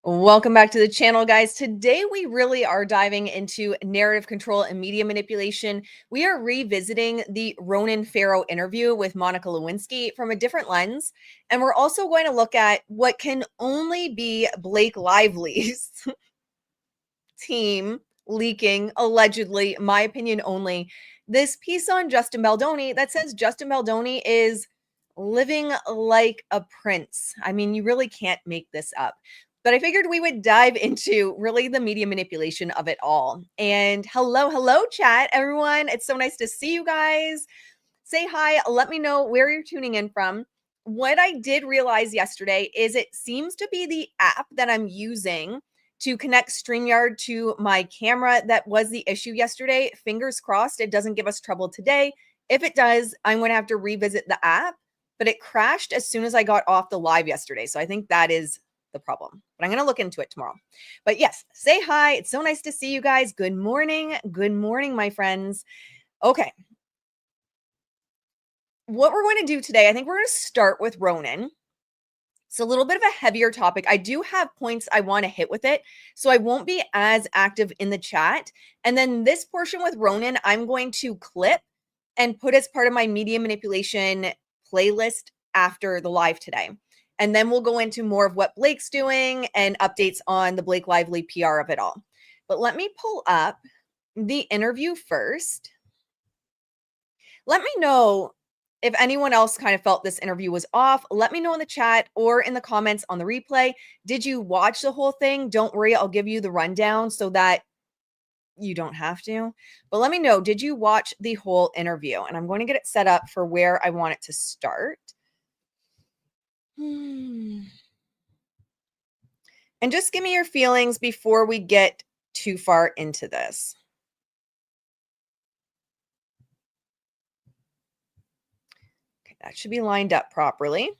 Welcome back to the channel, guys. Today, we really are diving into narrative control and media manipulation. We are revisiting the Ronan Farrow interview with Monica Lewinsky from a different lens. And we're also going to look at what can only be Blake Lively's team leaking, allegedly, my opinion only, this piece on Justin Baldoni that says Justin Baldoni is living like a prince. I mean, you really can't make this up. But I figured we would dive into really the media manipulation of it all. And hello, chat, everyone. It's so nice to see you guys. Say hi. Let me know where you're tuning in from. What I did realize yesterday is it seems to be the app that I'm using to connect StreamYard to my camera that was the issue yesterday. Fingers crossed it doesn't give us trouble today. If it does, I'm going to have to revisit the app, but it crashed as soon as I got off the live yesterday. So I think that is the problem, but I'm going to look into it tomorrow. But yes, say hi. It's so nice to see you guys. Good morning. Good morning, my friends. Okay. What we're going to do today, I think we're going to start with Ronan. It's a little bit of a heavier topic. I do have points I want to hit with it, so I won't be as active in the chat. And then this portion with Ronan, I'm going to clip and put as part of my media manipulation playlist after the live today. And then we'll go into more of what Blake's doing and updates on the Blake Lively PR of it all. But let me pull up the interview first. Let me know if anyone else kind of felt this interview was off. Let me know in the chat or in the comments on the replay. Did you watch the whole thing? Don't worry, I'll give you the rundown so that you don't have to. But let me know, did you watch the whole interview? And I'm going to get it set up for where I want it to start. And just give me your feelings before we get too far into this. Okay, that should be lined up properly.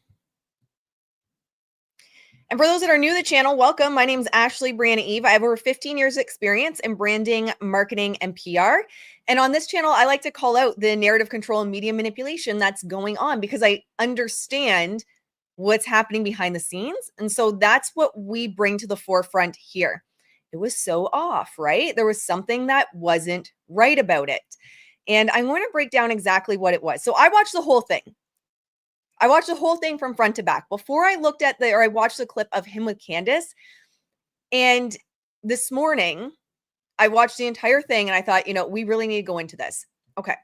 And for those that are new to the channel, welcome. My name is Ashley Brianna Eve. I have over 15 years of experience in branding, marketing, and PR. And on this channel, I like to call out the narrative control and media manipulation that's going on because I understand what's happening behind the scenes. And so that's what we bring to the forefront here. It was so off, right? There was something that wasn't right about it. And I'm going to break down exactly what it was. So I watched the whole thing. I watched the whole thing from front to back. Before I looked at I watched the clip of him with Candace. And this morning, I watched the entire thing and I thought, we really need to go into this. Okay.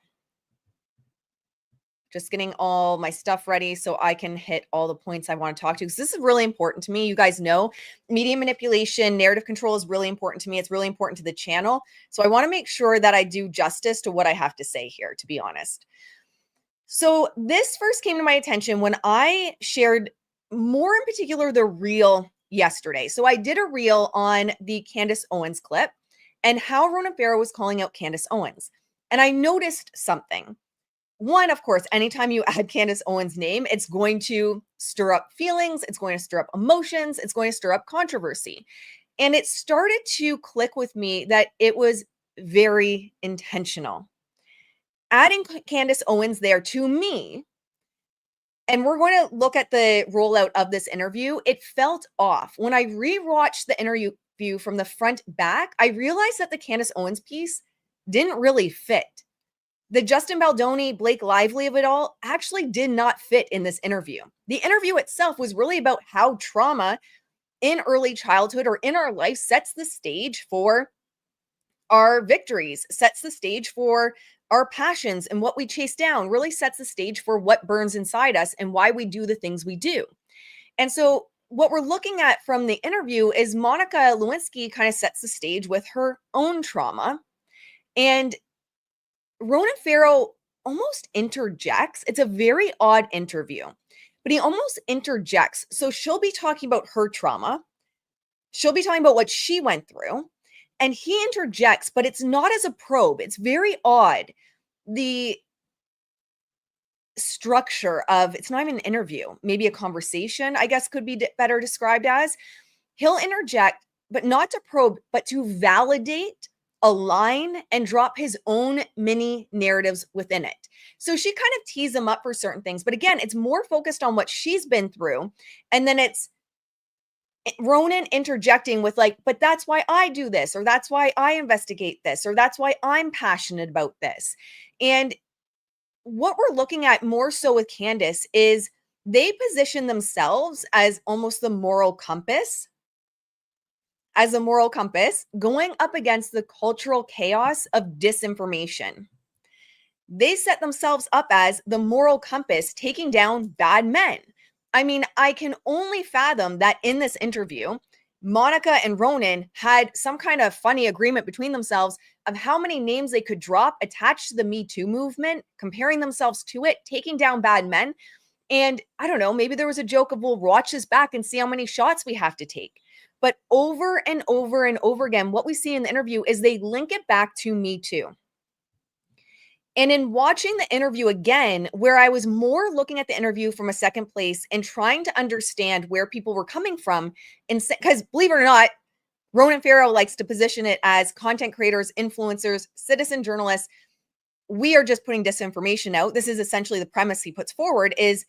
Just getting all my stuff ready so I can hit all the points I want to talk to. Because this is really important to me. You guys know media manipulation, narrative control is really important to me. It's really important to the channel. So I want to make sure that I do justice to what I have to say here, to be honest. So this first came to my attention when I shared more in particular the reel yesterday. So I did a reel on the Candace Owens clip and how Ronan Farrow was calling out Candace Owens. And I noticed something. One, of course, anytime you add Candace Owens' name, it's going to stir up feelings. It's going to stir up emotions. It's going to stir up controversy. And it started to click with me that it was very intentional. Adding Candace Owens there to me, and we're going to look at the rollout of this interview, it felt off. When I rewatched the interview from the front back, I realized that the Candace Owens piece didn't really fit. The Justin Baldoni, Blake Lively of it all actually did not fit in this interview. The interview itself was really about how trauma in early childhood or in our life sets the stage for our victories, sets the stage for our passions and what we chase down, really sets the stage for what burns inside us and why we do the things we do. And so what we're looking at from the interview is Monica Lewinsky kind of sets the stage with her own trauma. And Ronan Farrow almost interjects. It's a very odd interview, but he almost interjects. So she'll be talking about her trauma. She'll be talking about what she went through. And he interjects, but it's not as a probe. It's very odd. The structure of, it's not even an interview, maybe a conversation, I guess could be better described as. He'll interject, but not to probe, but to validate, align, and drop his own mini narratives within it. So she kind of tees him up for certain things. But again, it's more focused on what she's been through. And then it's Ronan interjecting with like, but that's why I do this, or that's why I investigate this, or that's why I'm passionate about this. And what we're looking at more so with Candace is they position themselves as almost the moral compass, going up against the cultural chaos of disinformation. They set themselves up as the moral compass taking down bad men. I mean, I can only fathom that in this interview, Monica and Ronan had some kind of funny agreement between themselves of how many names they could drop attached to the Me Too movement, comparing themselves to it, taking down bad men. And I don't know, maybe there was a joke of we'll watch this back and see how many shots we have to take. But over and over and over again, what we see in the interview is they link it back to Me Too. And in watching the interview again, where I was more looking at the interview from a second place and trying to understand where people were coming from, and because believe it or not, Ronan Farrow likes to position it as content creators, influencers, citizen journalists. We are just putting disinformation out. This is essentially the premise he puts forward is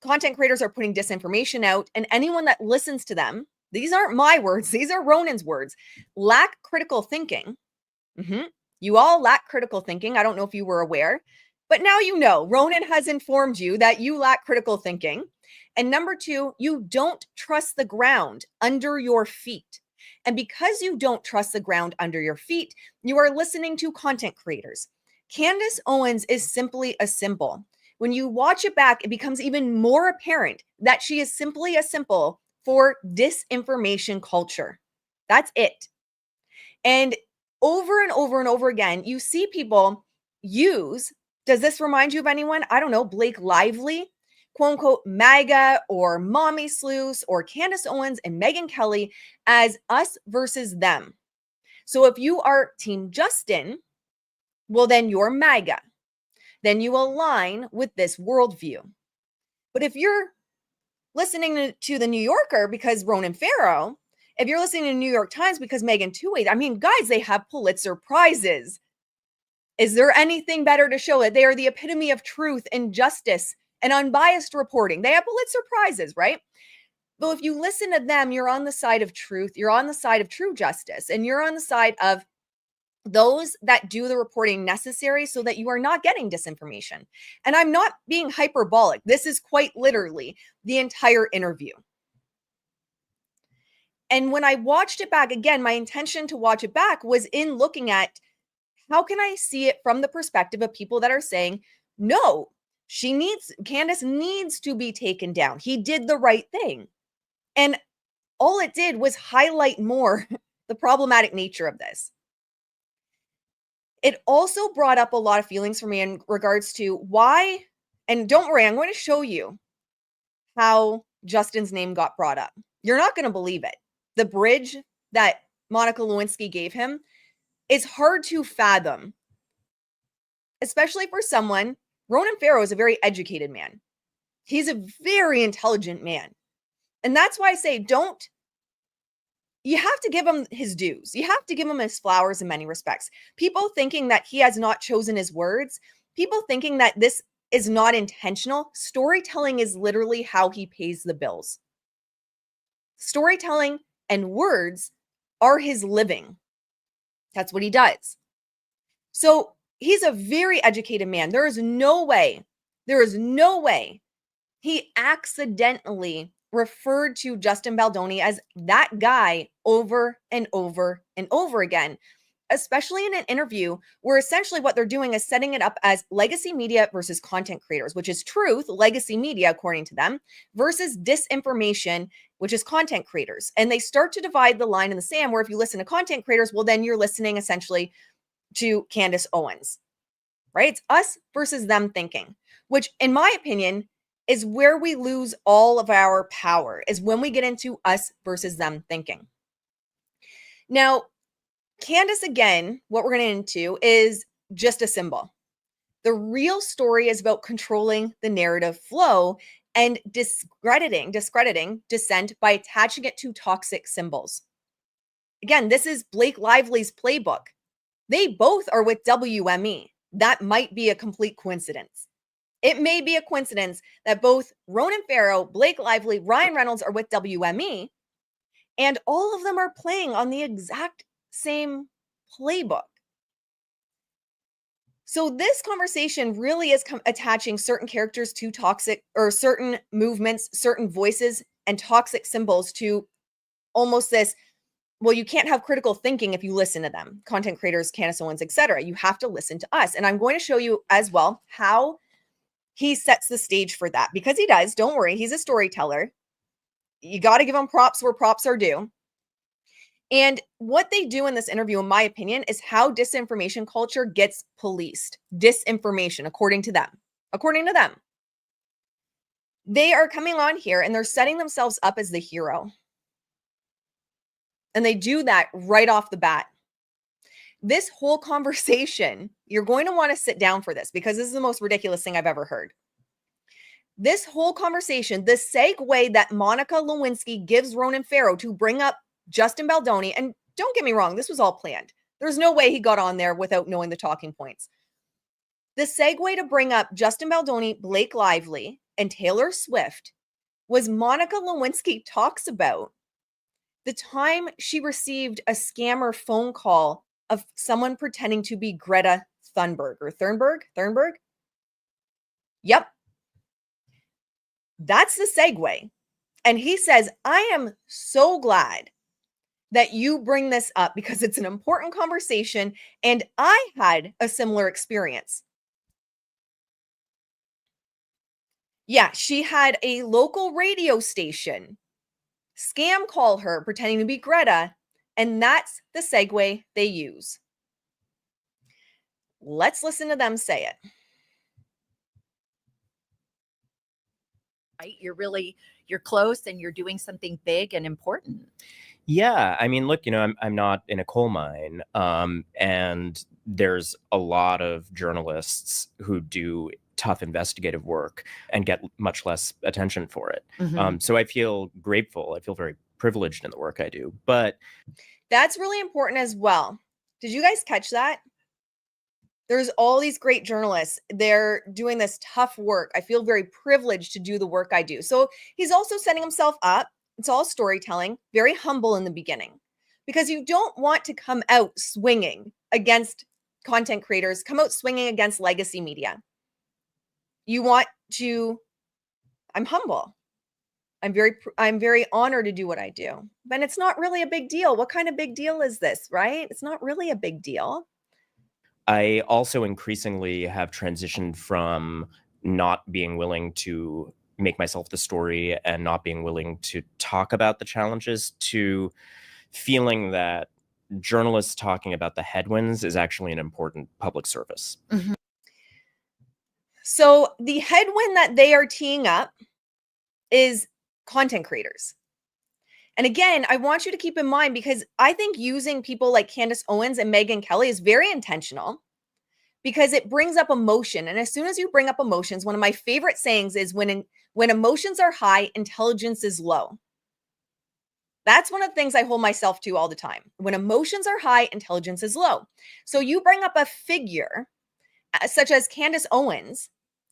content creators are putting disinformation out, and anyone that listens to them, these aren't my words, these are Ronan's words, lack critical thinking. You all lack critical thinking. I don't know if you were aware, but now you know. Ronan has informed you that you lack critical thinking. And number two, you don't trust the ground under your feet. And because you don't trust the ground under your feet, you are listening to content creators. Candace Owens is simply a symbol. When you watch it back, it becomes even more apparent that she is simply a symbol for disinformation culture. That's it. And over and over and over again, you see people use, does this remind you of anyone? I don't know, Blake Lively, quote unquote, MAGA or Mommy Sleuths or Candace Owens and Megyn Kelly as us versus them. So if you are Team Justin, well, then you're MAGA. Then you align with this worldview. But if you're listening to the New Yorker because Ronan Farrow, if you're listening to New York Times because Megan Twohey, I mean, guys, they have Pulitzer Prizes. Is there anything better to show that they are the epitome of truth and justice and unbiased reporting? They have Pulitzer Prizes, right? But if you listen to them, you're on the side of truth. You're on the side of true justice. And you're on the side of those that do the reporting necessary so that you are not getting disinformation. And I'm not being hyperbolic. This is quite literally the entire interview. And when I watched it back again, my intention to watch it back was in looking at how can I see it from the perspective of people that are saying, no, Candace needs to be taken down. He did the right thing. And all it did was highlight more the problematic nature of this. It also brought up a lot of feelings for me in regards to why, and don't worry, I'm going to show you how Justin's name got brought up. You're not going to believe it. The bridge that Monica Lewinsky gave him is hard to fathom, especially for someone. Ronan Farrow is a very educated man. He's a very intelligent man. And that's why I say you have to give him his dues. You have to give him his flowers in many respects. People thinking that he has not chosen his words, people thinking that this is not intentional. Storytelling is literally how he pays the bills. Storytelling and words are his living. That's what he does. So he's a very educated man. There is no way he accidentally referred to Justin Baldoni as that guy over and over and over again, especially in an interview where essentially what they're doing is setting it up as legacy media versus content creators, which is truth, legacy media, according to them, versus disinformation, which is content creators. And they start to divide the line in the sand where if you listen to content creators, well, then you're listening essentially to Candace Owens, right? It's us versus them thinking, which in my opinion is where we lose all of our power, is when we get into us versus them thinking. Now, Candace, again, what we're going to get into is just a symbol. The real story is about controlling the narrative flow and discrediting dissent by attaching it to toxic symbols. Again, this is Blake Lively's playbook. They both are with WME. That might be a complete coincidence. It may be a coincidence that both Ronan Farrow, Blake Lively, Ryan Reynolds are with WME, And all of them are playing on the exact same playbook. So this conversation really is attaching certain characters to toxic, or certain movements, certain voices, and toxic symbols to almost this, well, you can't have critical thinking if you listen to them. Content creators, Candace Owens, etc. You have to listen to us. And I'm going to show you as well how he sets the stage for that, because he does. Don't worry. He's a storyteller. You got to give him props where props are due. And what they do in this interview, in my opinion, is how disinformation culture gets policed. Disinformation, according to them. According to them. They are coming on here and they're setting themselves up as the hero. And they do that right off the bat. This whole conversation, you're going to want to sit down for this, because this is the most ridiculous thing I've ever heard. This whole conversation, the segue that Monica Lewinsky gives Ronan Farrow to bring up Justin Baldoni, and don't get me wrong, this was all planned. There's no way he got on there without knowing the talking points. The segue to bring up Justin Baldoni, Blake Lively, and Taylor Swift was Monica Lewinsky talks about the time she received a scammer phone call of someone pretending to be Greta Thunberg or Thunberg. Yep. That's the segue. And he says, I am so glad that you bring this up, because it's an important conversation and I had a similar experience. Yeah, she had a local radio station scam call her pretending to be Greta, and that's the segue they use. Let's listen to them say it. Right? You're close and you're doing something big and important. Yeah, I mean, look, I'm not in a coal mine, and there's a lot of journalists who do tough investigative work and get much less attention for it. Mm-hmm. So I feel grateful. I feel very privileged in the work I do. But that's really important as well. Did you guys catch that? There's all these great journalists. They're doing this tough work. I feel very privileged to do the work I do. So he's also setting himself up. It's all storytelling, very humble in the beginning, because you don't want to come out swinging against content creators, come out swinging against legacy media. You want to, I'm humble. I'm very honored to do what I do. But it's not really a big deal. What kind of big deal is this, right? It's not really a big deal. I also increasingly have transitioned from not being willing to make myself the story and not being willing to talk about the challenges to feeling that journalists talking about the headwinds is actually an important public service. Mm-hmm. So the headwind that they are teeing up is content creators. And again, I want you to keep in mind, because I think using people like Candace Owens and Megyn Kelly is very intentional, because it brings up emotion. And as soon as you bring up emotions, one of my favorite sayings is when emotions are high, intelligence is low. That's one of the things I hold myself to all the time. When emotions are high, intelligence is low. So you bring up a figure such as Candace Owens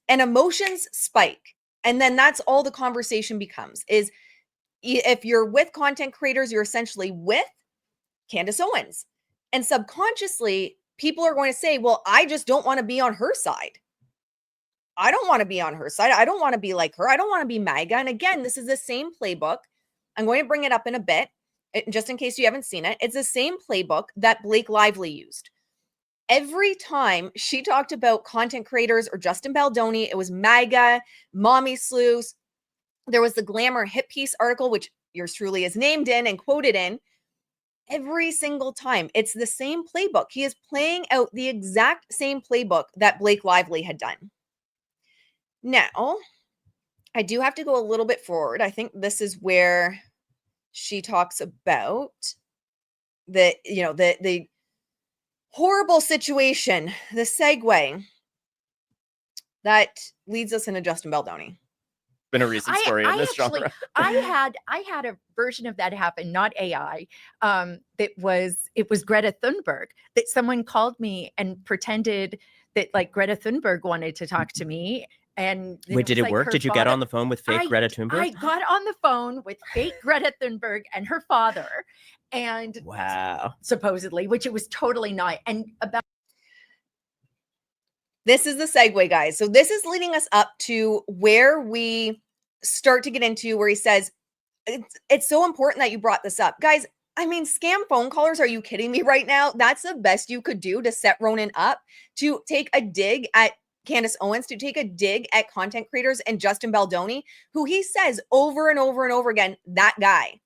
and emotions spike. And then that's all the conversation becomes, is if you're with content creators, you're essentially with Candace Owens. And subconsciously, people are going to say, well, I just don't want to be on her side. I don't want to be on her side. I don't want to be like her. I don't want to be MAGA. And again, this is the same playbook. I'm going to bring it up in a bit, just in case you haven't seen it. It's the same playbook that Blake Lively used. Every time she talked about content creators or Justin Baldoni, it was MAGA, mommy sleuths. There was the Glamour Hit Piece article, which yours truly is named in and quoted in. Every single time, it's the same playbook. He is playing out the exact same playbook that Blake Lively had done. Now, I do have to go a little bit forward. I think this is where she talks about the horrible situation, the segue that leads us into Justin Baldoni. Been a recent story in this genre. I had a version of that happen, not AI. It was Greta Thunberg, that someone called me and pretended that like Greta Thunberg wanted to talk to me. And then Wait, did was it like work? her Did you get father- on the phone with fake Greta Thunberg? I got on the phone with fake Greta Thunberg and her father, and Wow. supposedly, which it was totally not. And about This is the segue, guys. So this is leading us up to where we start to get into where he says, it's so important that you brought this up. Guys, I mean, scam phone callers, are you kidding me right now? That's the best you could do to set Ronan up, to take a dig at Candace Owens, to take a dig at content creators and Justin Baldoni, who he says over and over and over again, that guy.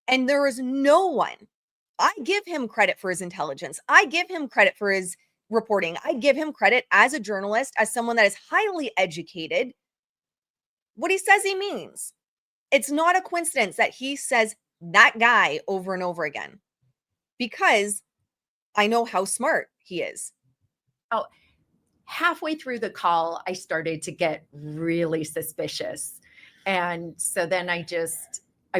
And there is no one. I give him credit for his intelligence. I give him credit for his reporting. I give him credit as a journalist, as someone that is highly educated. What he says he means. It's not a coincidence that he says that guy over and over again, because I know how smart he is. halfway through the call, I started to get really suspicious. And so then I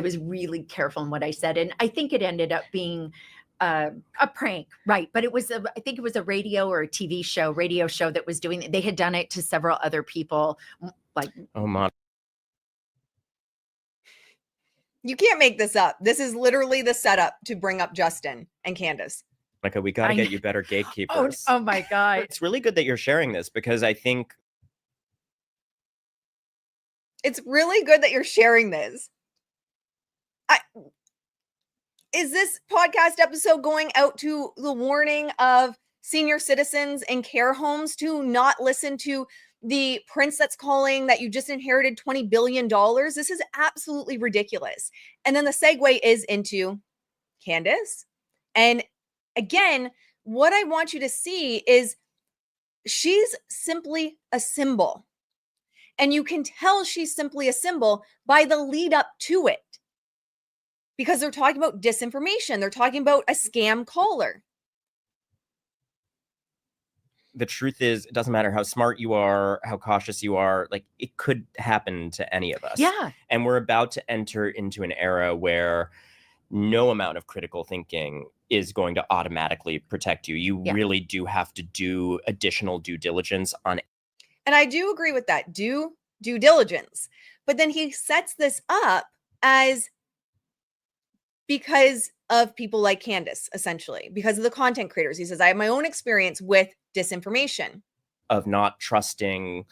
was really careful in what I said. And I think it ended up being a prank, right? But I think it was a radio or a radio show that was doing it. They had done it to several other people. Like, Oh, my. You can't make this up. This is literally the setup to bring up Justin and Candace. Monica, we got to get you better gatekeepers. Oh my God. It's really good that you're sharing this, because I think It's really good that you're sharing this. Is this podcast episode going out to the warning of senior citizens in care homes to not listen to the prince that's calling that you just inherited $20 billion? This is absolutely ridiculous. And then the segue is into Candace. And again, what I want you to see is she's simply a symbol. And you can tell she's simply a symbol by the lead up to it. Because they're talking about disinformation. They're talking about a scam caller. the truth is, it doesn't matter how smart you are, how cautious you are, like, it could happen to any of us. Yeah. And we're about to enter into an era where no amount of critical thinking is going to automatically protect you. You really do have to do additional due diligence on. And I do agree with that. Do due diligence. But then he sets this up as because of people like Candace, essentially, because of the content creators. He says, I have my own experience with disinformation. Of not trusting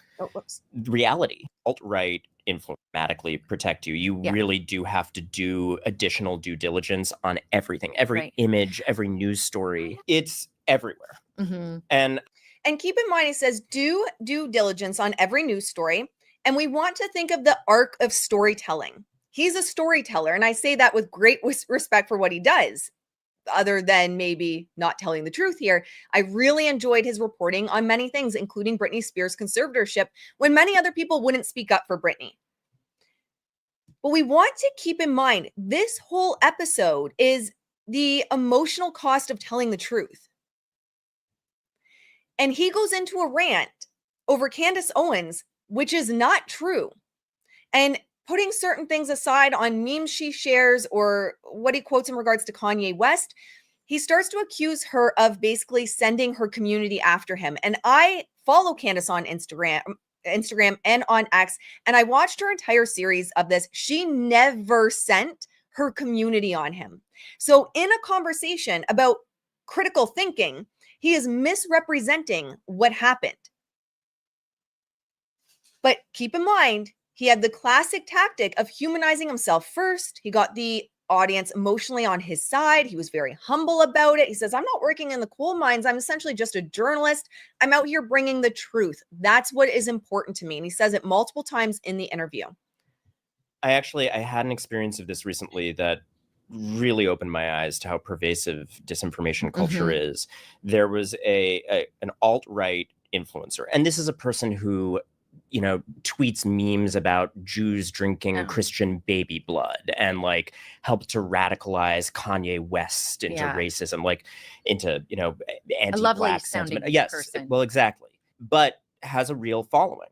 reality. Alt-right informatically protect you. You really do have to do additional due diligence on everything, every image, every news story. It's everywhere. Mm-hmm. And keep in mind, he says, do due diligence on every news story. And we want to think of the arc of storytelling. He's a storyteller. And I say that with great respect for what he does, other than maybe not telling the truth here. I really enjoyed his reporting on many things, including Britney Spears' conservatorship, when many other people wouldn't speak up for Britney. But we want to keep in mind, this whole episode is the emotional cost of telling the truth. And he goes into a rant over Candace Owens, which is not true. And putting certain things aside on memes she shares or what he quotes in regards to Kanye West, he starts to accuse her of basically sending her community after him. And I follow Candace on Instagram and on X, and I watched her entire series of this. She never sent her community on him. So in a conversation about critical thinking, he is misrepresenting what happened. But keep in mind, he had the classic tactic of humanizing himself first. He got the audience emotionally on his side. He was very humble about it. He says, I'm not working in the coal mines. I'm essentially just a journalist. I'm out here bringing the truth. That's what is important to me. And he says it multiple times in the interview. I had an experience of this recently that really opened my eyes to how pervasive disinformation culture is. There was an alt-right influencer, and this is a person who, you know, tweets memes about Jews drinking Christian baby blood and like helped to radicalize Kanye West into racism, like into, you know, anti-black sentiment. Yes, person. Well, exactly. But has a real following.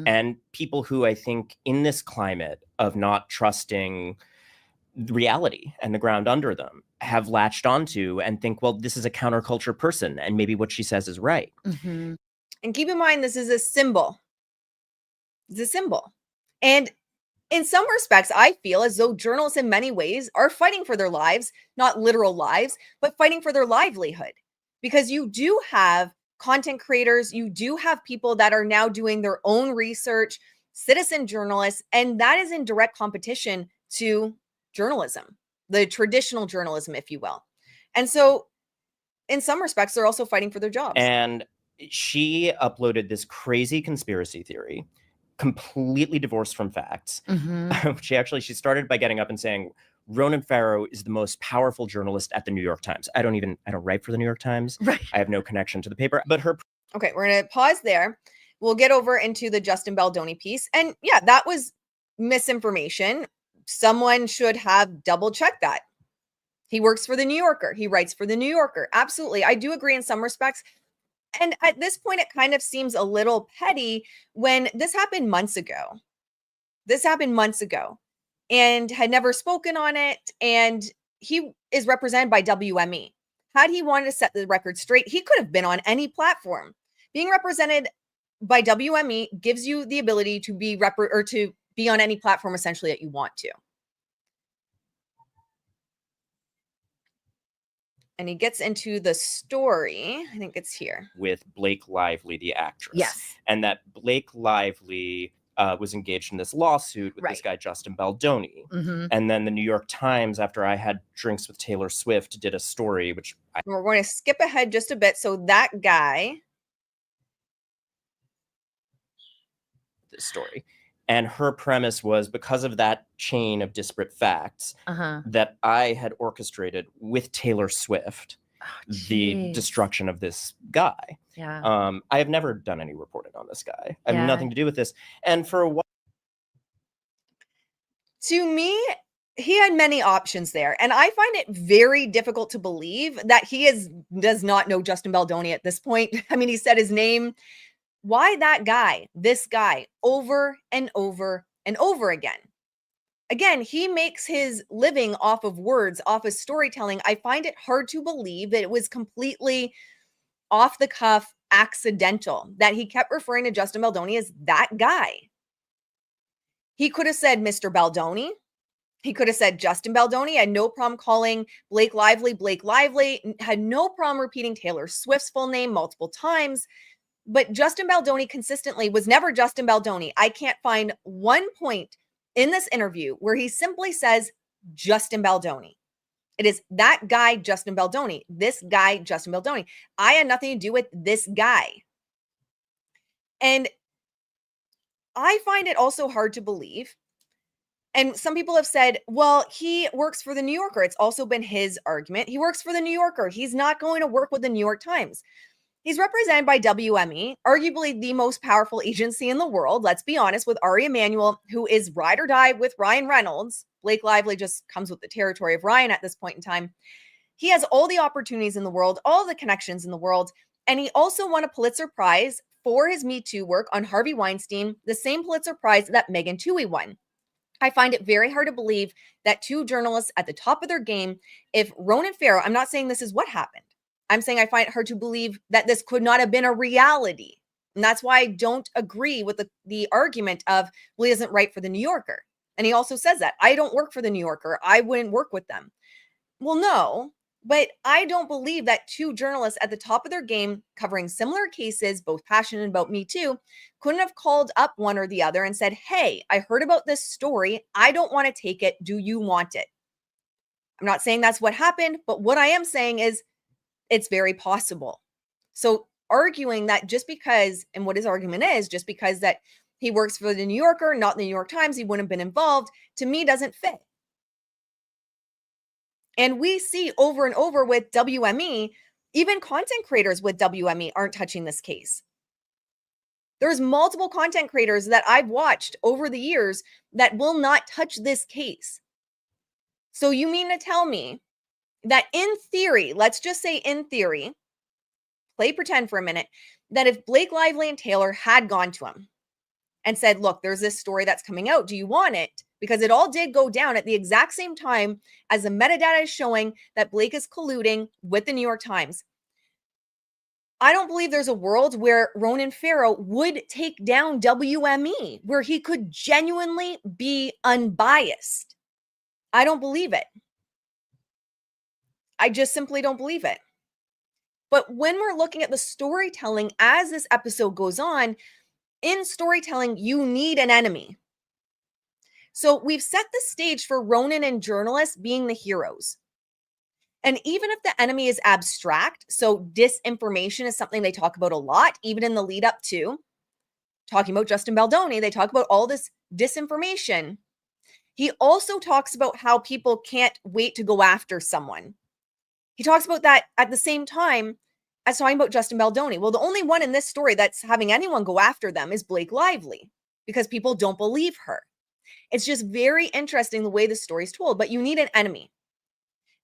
And people who I think in this climate of not trusting reality and the ground under them have latched onto and think, well, this is a counterculture person and maybe what she says is right. And keep in mind, this is a symbol. It's a symbol. And in some respects, I feel as though journalists in many ways are fighting for their lives, not literal lives, but fighting for their livelihood. Because you do have content creators, you do have people that are now doing their own research, citizen journalists, and that is in direct competition to journalism, the traditional journalism, if you will. And so, in some respects, they're also fighting for their jobs. And she uploaded this crazy conspiracy theory, completely divorced from facts. She started by getting up and saying, Ronan Farrow is the most powerful journalist at the New York Times. I don't write for the New York Times. Right. I have no connection to the paper, but her. Okay, we're going to pause there. We'll get over into the Justin Baldoni piece. And yeah, that was misinformation. Someone should have double checked that. He works for the New Yorker. He writes for the New Yorker. Absolutely. I do agree in some respects. And at this point, it kind of seems a little petty when this happened months ago. And had never spoken on it. And he is represented by WME. Had he wanted to set the record straight, he could have been on any platform. Being represented by WME gives you the ability to be to be on any platform essentially that you want to. And he gets into the story. I think it's here. With Blake Lively, the actress. Yes. And that Blake Lively was engaged in this lawsuit with this guy, Justin Baldoni. And then the New York Times, after I had drinks with Taylor Swift, did a story, which we're going to skip ahead just a bit. So that guy. This story. And her premise was, because of that chain of disparate facts that I had orchestrated with Taylor Swift, the destruction of this guy. Yeah. I have never done any reporting on this guy. I have nothing to do with this. And for a while. To me, he had many options there. And I find it very difficult to believe that he does not know Justin Baldoni at this point. I mean, he said his name. Why that guy, this guy, over and over and over again? Again, he makes his living off of words, off of storytelling. I find it hard to believe that it was completely off the cuff, accidental, that he kept referring to Justin Baldoni as that guy. He could have said Mr. Baldoni. He could have said Justin Baldoni. Had no problem calling Blake Lively, had no problem repeating Taylor Swift's full name multiple times. But Justin Baldoni consistently was never Justin Baldoni. I can't find one point in this interview where he simply says Justin Baldoni. It is that guy, Justin Baldoni. This guy, Justin Baldoni. I had nothing to do with this guy. And I find it also hard to believe. And some people have said, well, he works for the New Yorker. It's also been his argument. He works for the New Yorker. He's not going to work with the New York Times. He's represented by WME, arguably the most powerful agency in the world. Let's be honest, with Ari Emanuel, who is ride or die with Ryan Reynolds. Blake Lively just comes with the territory of Ryan at this point in time. He has all the opportunities in the world, all the connections in the world. And he also won a Pulitzer Prize for his Me Too work on Harvey Weinstein, the same Pulitzer Prize that Megan Twohey won. I find it very hard to believe that two journalists at the top of their game, if Ronan Farrow, I'm not saying this is what happened. I'm saying I find it hard to believe that this could not have been a reality. And that's why I don't agree with the argument of, well, he doesn't write for the New Yorker. And he also says that. I don't work for the New Yorker. I wouldn't work with them. Well, no, but I don't believe that two journalists at the top of their game covering similar cases, both passionate about Me Too, couldn't have called up one or the other and said, hey, I heard about this story. I don't want to take it. Do you want it? I'm not saying that's what happened, but what I am saying is, it's very possible. So arguing that just because, and what his argument is, just because that he works for the New Yorker, not the New York Times, he wouldn't have been involved, to me doesn't fit. And we see over and over with WME, even content creators with WME aren't touching this case. There's multiple content creators that I've watched over the years that will not touch this case. So you mean to tell me that in theory, let's just say in theory, play pretend for a minute, that if Blake Lively and Taylor had gone to him and said, look, there's this story that's coming out. Do you want it? Because it all did go down at the exact same time as the metadata is showing that Blake is colluding with the New York Times. I don't believe there's a world where Ronan Farrow would take down WME, where he could genuinely be unbiased. I don't believe it. I just simply don't believe it. But when we're looking at the storytelling as this episode goes on, in storytelling, you need an enemy. So we've set the stage for Ronan and journalists being the heroes. And even if the enemy is abstract, so disinformation is something they talk about a lot, even in the lead up to talking about Justin Baldoni, they talk about all this disinformation. He also talks about how people can't wait to go after someone. He talks about that at the same time as talking about Justin Baldoni. Well, the only one in this story that's having anyone go after them is Blake Lively, because people don't believe her. It's just very interesting the way the story is told, but you need an enemy.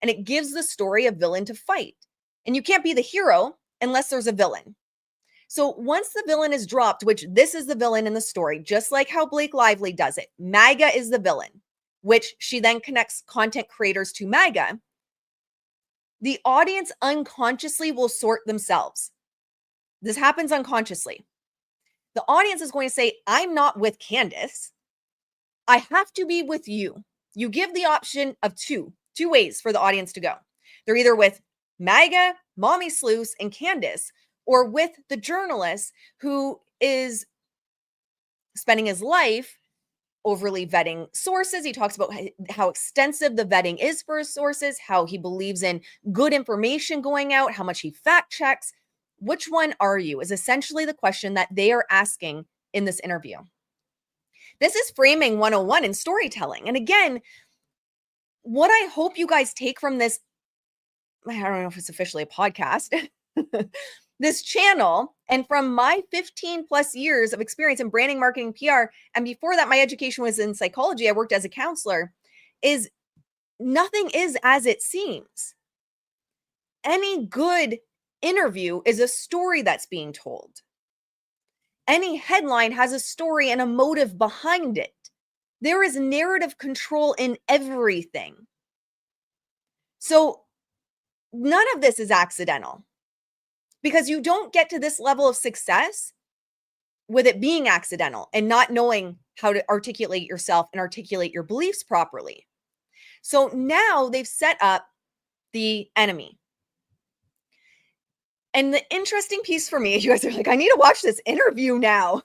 And it gives the story a villain to fight. And you can't be the hero unless there's a villain. So once the villain is dropped, which this is the villain in the story, just like how Blake Lively does it, MAGA is the villain, which she then connects content creators to MAGA. The audience unconsciously will sort themselves. This happens unconsciously. The audience is going to say, I'm not with Candace. I have to be with you. You give the option of two ways for the audience to go. They're either with MAGA, Mommy Sleuths, and Candace, or with the journalist who is spending his life overly vetting sources. He talks about how extensive the vetting is for his sources, how he believes in good information going out, how much he fact checks. Which one are you is essentially the question that they are asking in this interview. This is framing 101 in storytelling. And again, what I hope you guys take from this, I don't know if it's officially a podcast, this channel, and from my 15 plus years of experience in branding, marketing, PR, and before that, my education was in psychology. I worked as a counselor, is nothing is as it seems. Any good interview is a story that's being told. Any headline has a story and a motive behind it. There is narrative control in everything. So none of this is accidental, because you don't get to this level of success with it being accidental and not knowing how to articulate yourself and articulate your beliefs properly. So now they've set up the enemy. And the interesting piece for me, you guys are like, I need to watch this interview now.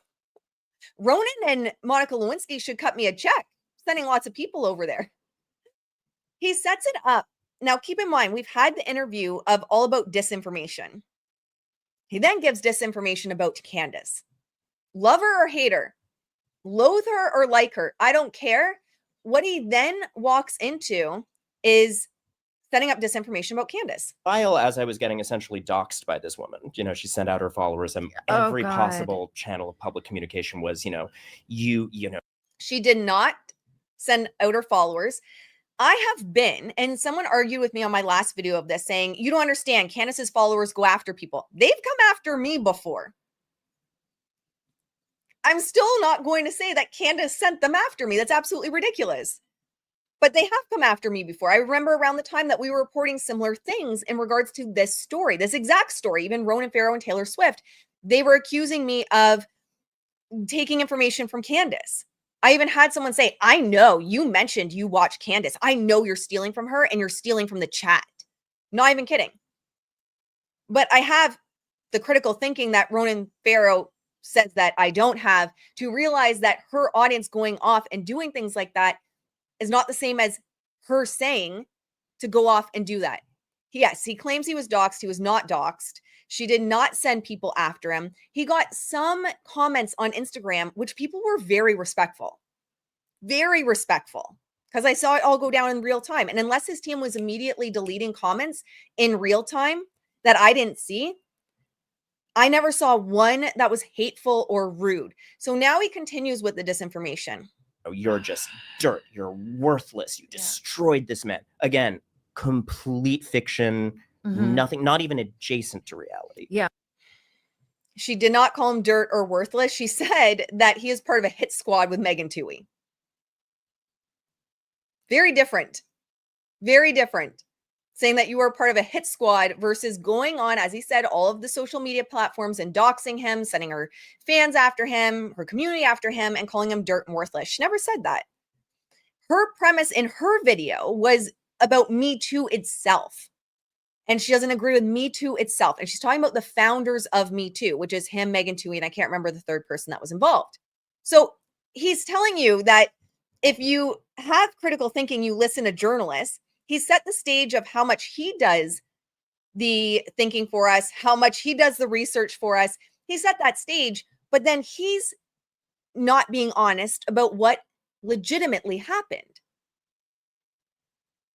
Ronan and Monica Lewinsky should cut me a check, sending lots of people over there. He sets it up. Now, keep in mind, we've had the interview of all about disinformation. He then gives disinformation about Candace. Love her or hate her, loathe her or like her, I don't care. What he then walks into is setting up disinformation about Candace. While as I was getting essentially doxxed by this woman, she sent out her followers, and every possible channel of public communication was, She did not send out her followers. I have been, and someone argued with me on my last video of this saying, you don't understand, Candace's followers go after people. They've come after me before. I'm still not going to say that Candace sent them after me. That's absolutely ridiculous. But they have come after me before. I remember around the time that we were reporting similar things in regards to this story, this exact story, even Ronan Farrow and Taylor Swift, they were accusing me of taking information from Candace. I even had someone say, I know you mentioned you watch Candace. I know you're stealing from her and you're stealing from the chat. Not even kidding. But I have the critical thinking that Ronan Farrow says that I don't have, to realize that her audience going off and doing things like that is not the same as her saying to go off and do that. Yes, he claims he was doxxed. He was not doxxed. She did not send people after him. He got some comments on Instagram, which people were very respectful, because I saw it all go down in real time. And unless his team was immediately deleting comments in real time that I didn't see, I never saw one that was hateful or rude. So now he continues with the disinformation. You're just dirt. You're worthless. You destroyed this man. Again, complete fiction. Nothing, not even adjacent to reality. Yeah. She did not call him dirt or worthless. She said that he is part of a hit squad with Megan Twohey. Very different. Very different. saying that you are part of a hit squad versus going on, as he said, all of the social media platforms and doxing him, sending her fans after him, her community after him, and calling him dirt and worthless. She never said that. Her premise in her video was about Me Too itself. And she doesn't agree with Me Too itself. And she's talking about the founders of Me Too, which is him, Megan Twohey, and I can't remember the third person that was involved. So he's telling you that if you have critical thinking, you listen to journalists. He set the stage of how much he does the thinking for us, how much he does the research for us. He set that stage, but then he's not being honest about what legitimately happened.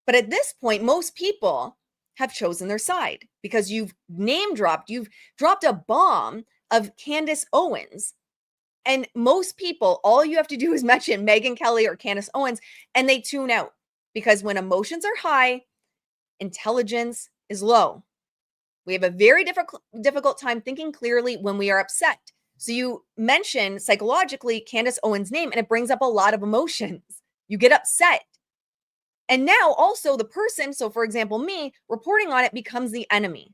But at this point, most people have chosen their side because you've name dropped, you've dropped a bomb of Candace Owens. And most people, all you have to do is mention Megyn Kelly or Candace Owens, and they tune out. Because when emotions are high, intelligence is low. We have a very difficult time thinking clearly when we are upset. So you mention psychologically Candace Owens' name, and it brings up a lot of emotions. You get upset. And now also the person, so for example, me, reporting on it becomes the enemy.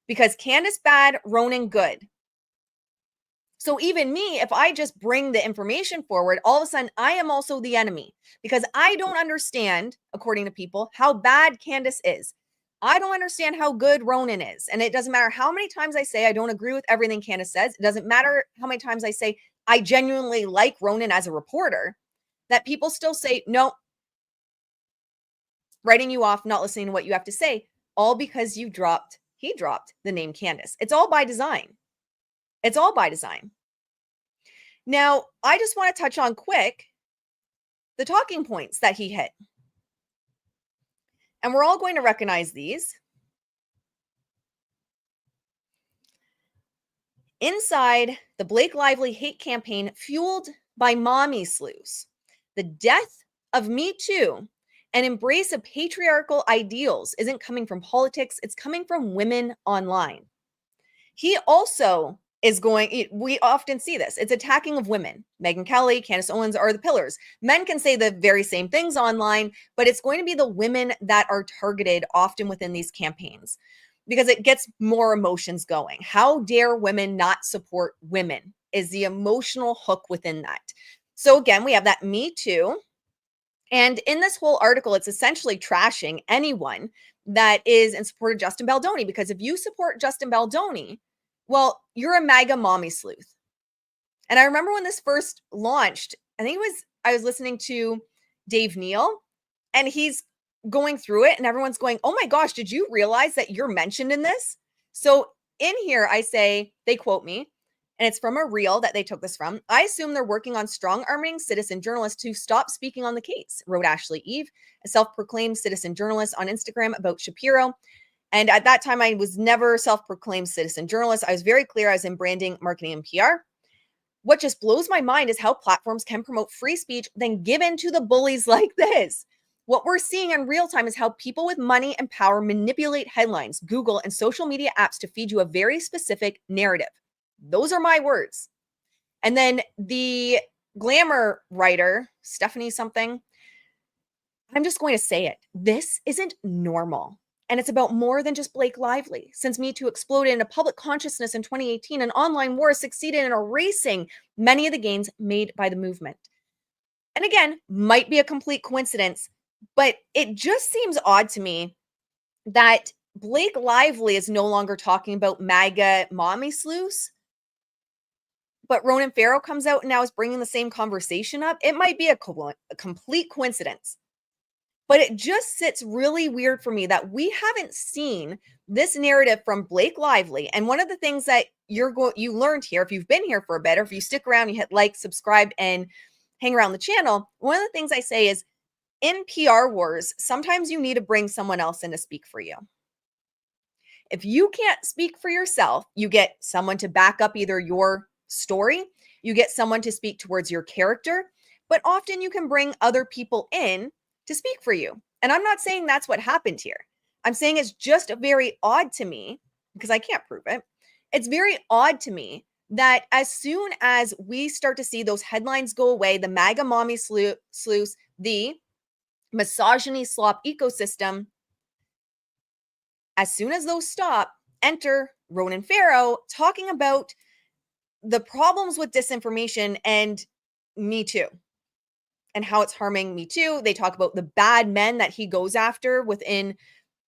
Because Candace bad, Ronan good. So even me, if I just bring the information forward, all of a sudden I am also the enemy because I don't understand, according to people, how bad Candace is. I don't understand how good Ronan is. And it doesn't matter how many times I say I don't agree with everything Candace says. It doesn't matter how many times I say I genuinely like Ronan as a reporter, that people still say, no, writing you off, not listening to what you have to say, all because he dropped the name Candace. It's all by design. It's all by design. Now, I just want to touch on quick the talking points that he hit. And we're all going to recognize these. Inside the Blake Lively hate campaign fueled by mommy sleuths, the death of Me Too and embrace of patriarchal ideals isn't coming from politics, it's coming from women online. He also is we often see this. It's attacking of women. Megyn Kelly, Candace Owens are the pillars. Men can say the very same things online, but it's going to be the women that are targeted often within these campaigns because it gets more emotions going. How dare women not support women is the emotional hook within that. So again, we have that Me Too. And in this whole article, it's essentially trashing anyone that is in support of Justin Baldoni, because if you support Justin Baldoni, well, you're a MAGA mommy sleuth. And I remember when this first launched, I was listening to Dave Neal, and he's going through it, and everyone's going, oh my gosh, did you realize that you're mentioned in this? So in here, I say, they quote me, and it's from a reel that they took this from. I assume they're working on strong-arming citizen journalists to stop speaking on the case, wrote Ashley Eve, a self-proclaimed citizen journalist on Instagram about Shapiro. And at that time, I was never self-proclaimed citizen journalist. I was very clear I was in branding, marketing, and PR. What just blows my mind is how platforms can promote free speech, then give in to the bullies like this. What we're seeing in real time is how people with money and power manipulate headlines, Google, and social media apps to feed you a very specific narrative. Those are my words. And then the glamour writer, Stephanie something, I'm just going to say it. This isn't normal. And it's about more than just Blake Lively. Since Me Too exploded into public consciousness in 2018, an online war succeeded in erasing many of the gains made by the movement. And again, might be a complete coincidence, but it just seems odd to me that Blake Lively is no longer talking about MAGA mommy sleuths, but Ronan Farrow comes out and now is bringing the same conversation up. It might be a complete coincidence. But it just sits really weird for me that we haven't seen this narrative from Blake Lively. And one of the things that you learned here, if you've been here for a bit, or if you stick around, you hit like, subscribe, and hang around the channel. One of the things I say is in PR wars, sometimes you need to bring someone else in to speak for you. If you can't speak for yourself, you get someone to back up either your story, you get someone to speak towards your character, but often you can bring other people in to speak for you. And I'm not saying that's what happened here. I'm saying it's just very odd to me, because I can't prove it. It's very odd to me that as soon as we start to see those headlines go away, the MAGA mommy sleuths, the misogyny slop ecosystem, As soon as those stop, enter Ronan Farrow talking about the problems with disinformation and Me Too and how it's harming Me Too. They talk about the bad men that he goes after within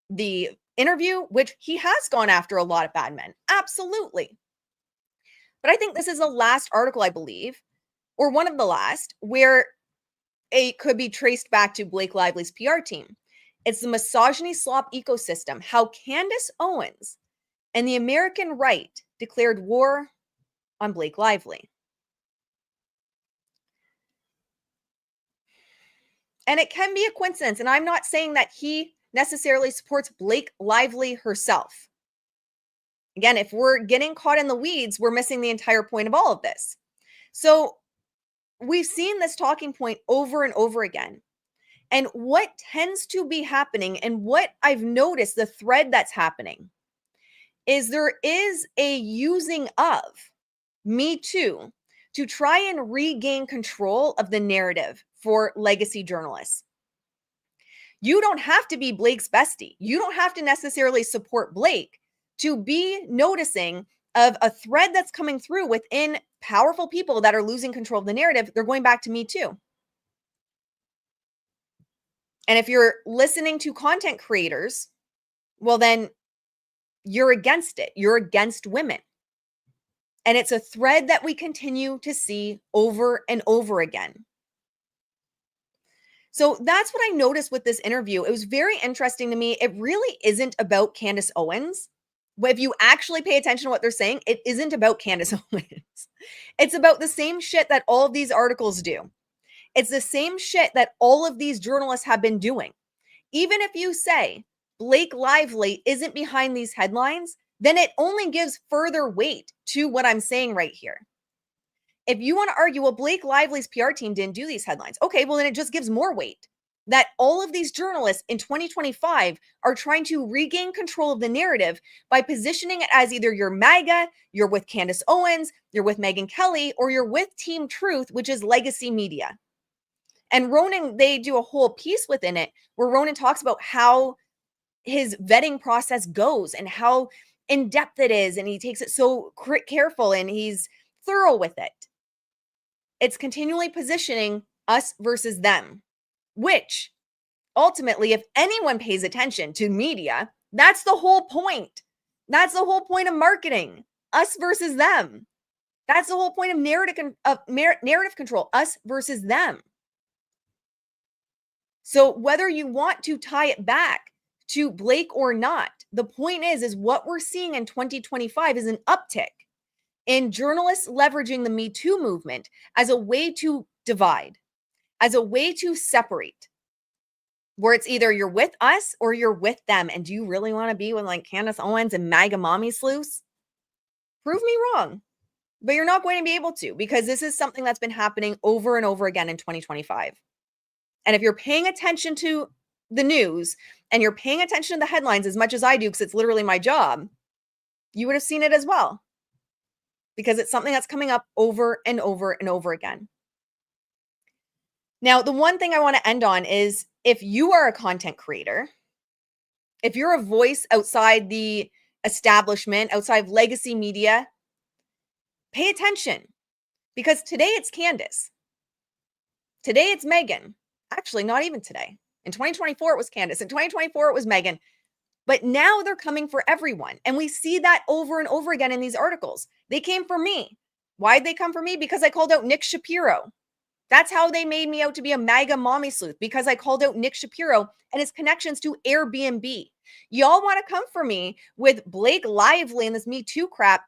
the interview, which he has gone after a lot of bad men. Absolutely. But I think this is the last article, I believe, or one of the last, where it could be traced back to Blake Lively's PR team. It's the misogyny slop ecosystem, how Candace Owens and the American right declared war on Blake Lively. And it can be a coincidence. And I'm not saying that he necessarily supports Blake Lively herself. Again, if we're getting caught in the weeds, we're missing the entire point of all of this. So we've seen this talking point over and over again. And what tends to be happening, and what I've noticed, the thread that's happening, is there is a using of Me Too to try and regain control of the narrative for legacy journalists. You don't have to be Blake's bestie. You don't have to necessarily support Blake to be noticing of a thread that's coming through within powerful people that are losing control of the narrative. They're going back to Me Too. And if you're listening to content creators, well, then you're against it. You're against women. And it's a thread that we continue to see over and over again. So that's what I noticed with this interview. It was very interesting to me. It really isn't about Candace Owens. If you actually pay attention to what they're saying, it isn't about Candace Owens. It's about the same shit that all of these articles do. It's the same shit that all of these journalists have been doing. Even if you say Blake Lively isn't behind these headlines, then it only gives further weight to what I'm saying right here. If you want to argue, well, Blake Lively's PR team didn't do these headlines. Okay, well, then it just gives more weight that all of these journalists in 2025 are trying to regain control of the narrative by positioning it as either you're MAGA, you're with Candace Owens, you're with Megyn Kelly, or you're with Team Truth, which is legacy media. And Ronan, they do a whole piece within it where Ronan talks about how his vetting process goes and how in-depth it is. And he takes it so careful and he's thorough with it. It's continually positioning us versus them, which ultimately, if anyone pays attention to media, that's the whole point. That's the whole point of marketing, us versus them. That's the whole point of narrative control, us versus them. So whether you want to tie it back to Blake or not, the point is what we're seeing in 2025 is an uptick in journalists leveraging the Me Too movement as a way to divide, as a way to separate, where it's either you're with us or you're with them. And do you really want to be with like Candace Owens and MAGA mommy sleuths? Prove me wrong. But you're not going to be able to, because this is something that's been happening over and over again in 2025. And if you're paying attention to the news and you're paying attention to the headlines as much as I do, because it's literally my job, you would have seen it as well. Because it's something that's coming up over and over and over again. Now, the one thing I want to end on is if you are a content creator, if you're a voice outside the establishment, outside of legacy media, pay attention. Because today it's Candace. Today it's Megyn. Actually, not even today. In 2024, it was Candace. In 2024, it was Megyn. But now they're coming for everyone. And we see that over and over again in these articles. They came for me. Why'd they come for me? Because I called out Nick Shapiro. That's how they made me out to be a MAGA mommy sleuth, because I called out Nick Shapiro and his connections to Airbnb. Y'all want to come for me with Blake Lively and this Me Too crap.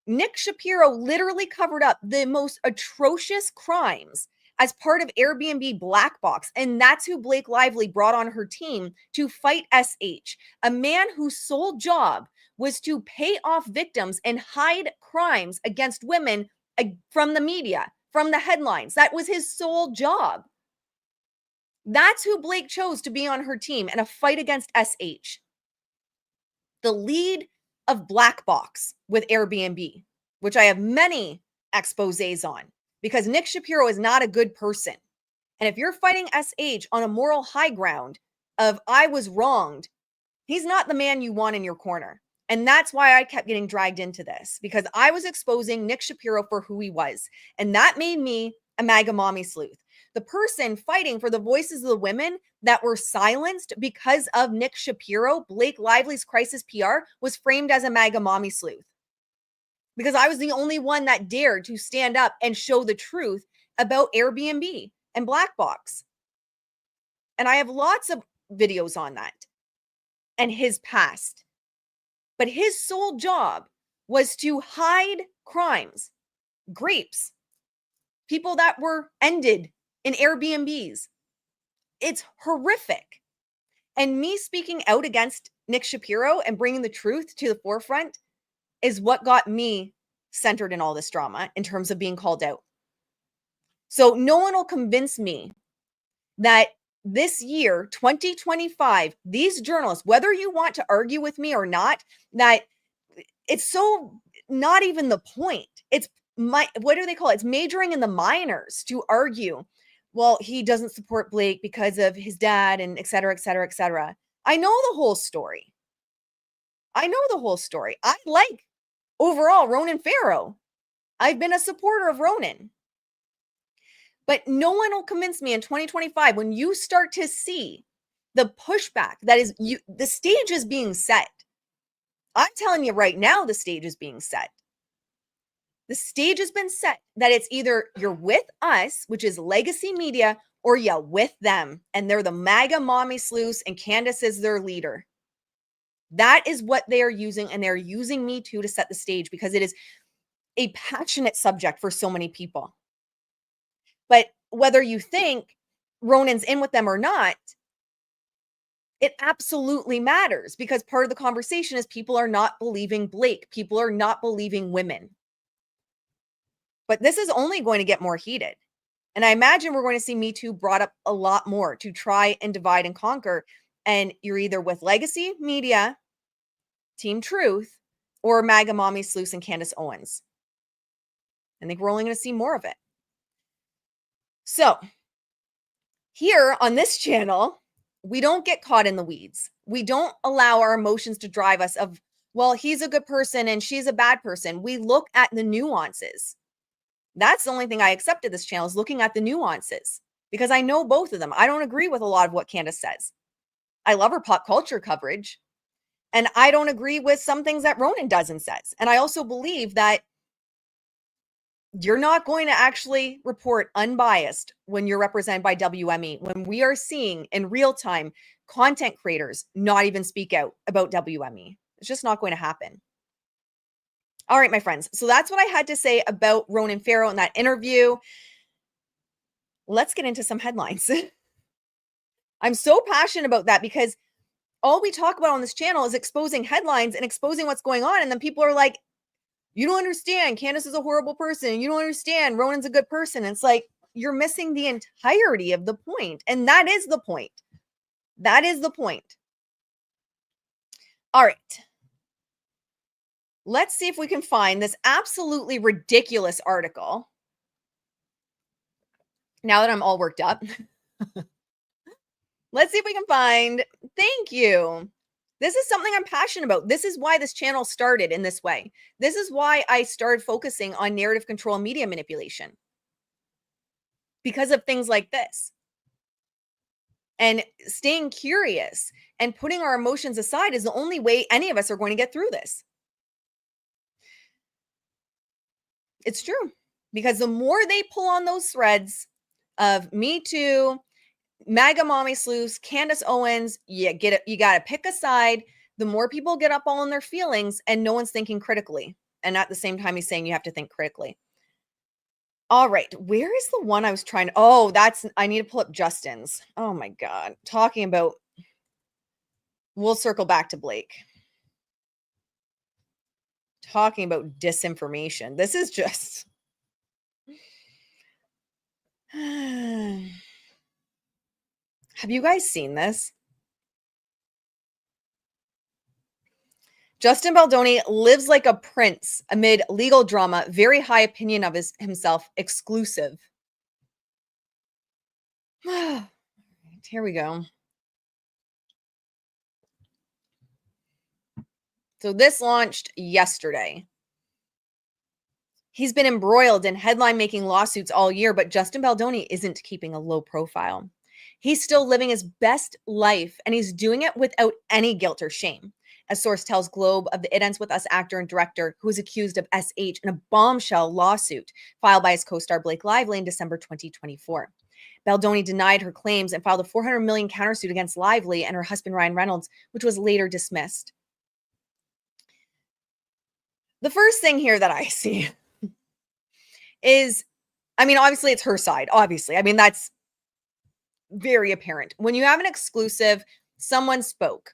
Nick Shapiro literally covered up the most atrocious crimes as part of Airbnb Black Box. And that's who Blake Lively brought on her team to fight SH, a man whose sole job was to pay off victims and hide crimes against women from the media, from the headlines. That was his sole job. That's who Blake chose to be on her team in a fight against SH. The lead of Black Box with Airbnb, which I have many exposés on, because Nick Shapiro is not a good person. And if you're fighting SH on a moral high ground of I was wronged, He's not the man you want in your corner. And that's why I kept getting dragged into this, because I was exposing Nick Shapiro for who he was. And that made me a MAGA mommy sleuth. The person fighting for the voices of the women that were silenced because of Nick Shapiro, Blake Lively's crisis PR, was framed as a MAGA mommy sleuth. Because I was the only one that dared to stand up and show the truth about Airbnb and Black Box. And I have lots of videos on that and his past. But his sole job was to hide crimes, grapes, people that were ended in Airbnbs. It's horrific. And me speaking out against Nick Shapiro and bringing the truth to the forefront is what got me centered in all this drama in terms of being called out. So no one will convince me that this year, 2025, these journalists, whether you want to argue with me or not, that it's so not even the point. It's what do they call it? It's majoring in the minors to argue, well, he doesn't support Blake because of his dad and et cetera, et cetera, et cetera. I know the whole story. I like overall Ronan Farrow. I've been a supporter of Ronan. But no one will convince me in 2025 when you start to see the pushback that is the stage is being set. I'm telling you right now, the stage is being set. The stage has been set that it's either you're with us, which is legacy media, or you're with them. And they're the MAGA mommy sleuths and Candace is their leader. That is what they are using. And they're using Me Too to set the stage because it is a passionate subject for so many people. But whether you think Ronan's in with them or not, it absolutely matters because part of the conversation is people are not believing Blake. People are not believing women. But this is only going to get more heated. And I imagine we're going to see Me Too brought up a lot more to try and divide and conquer. And you're either with legacy media, Team Truth, or MAGA mommy sleuths and Candace Owens. I think we're only going to see more of it. So here on this channel, we don't get caught in the weeds. We don't allow our emotions to drive us of, well, he's a good person and she's a bad person. We look at the nuances. That's the only thing I accepted this channel is looking at the nuances because I know both of them. I don't agree with a lot of what Candace says. I love her pop culture coverage. And I don't agree with some things that Ronan does and says. And I also believe that you're not going to actually report unbiased when you're represented by WME, when we are seeing in real time content creators not even speak out about WME. It's just not going to happen. All right, my friends. So that's what I had to say about Ronan Farrow in that interview. Let's get into some headlines. I'm so passionate about that because all we talk about on this channel is exposing headlines and exposing what's going on. And then people are like, you don't understand. Candace is a horrible person. You don't understand. Ronan's a good person. And it's like, you're missing the entirety of the point. And that is the point. That is the point. All right. Let's see if we can find this absolutely ridiculous article. Now that I'm all worked up. Let's see if we can find, thank you. This is something I'm passionate about. This is why this channel started in this way. This is why I started focusing on narrative control and media manipulation. Because of things like this. And staying curious and putting our emotions aside is the only way any of us are going to get through this. It's true. Because the more they pull on those threads of Me Too, MAGA mommy sleuths, Candace Owens, you got to pick a side. The more people get up all in their feelings and no one's thinking critically. And at the same time, he's saying you have to think critically. All right. Where is the one I was trying to, I need to pull up Justin's. Oh my God. Talking about, we'll circle back to Blake. Talking about disinformation. This is just. Have you guys seen this? Justin Baldoni lives like a prince amid legal drama, very high opinion of himself, exclusive. Here we go. So this launched yesterday. He's been embroiled in headline-making lawsuits all year, but Justin Baldoni isn't keeping a low profile. He's still living his best life, and he's doing it without any guilt or shame. A source tells Globe of the It Ends With Us actor and director who is accused of SH in a bombshell lawsuit filed by his co-star Blake Lively in December 2024. Baldoni denied her claims and filed a $400 million countersuit against Lively and her husband Ryan Reynolds, which was later dismissed. The first thing here that I see is, I mean, obviously it's her side. Obviously. I mean, that's very apparent. When you have an exclusive, someone spoke.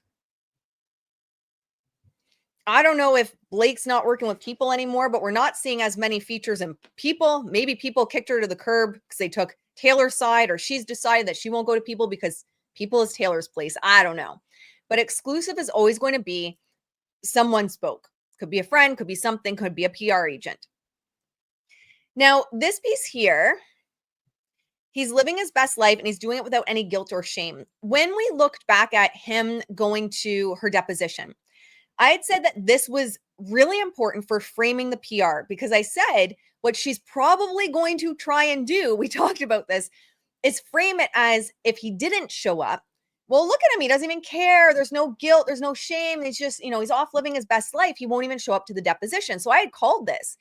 I don't know if Blake's not working with People anymore, but we're not seeing as many features in People. Maybe People kicked her to the curb because they took Taylor's side, or she's decided that she won't go to People because People is Taylor's place. I don't know. But exclusive is always going to be someone spoke. Could be a friend, could be something, could be a PR agent. Now, this piece here, he's living his best life and he's doing it without any guilt or shame. When we looked back at him going to her deposition, I had said that this was really important for framing the PR, because I said what she's probably going to try and do, we talked about this, is frame it as if he didn't show up. Well, look at him. He doesn't even care. There's no guilt. There's no shame. He's just, he's off living his best life. He won't even show up to the deposition. So I had called this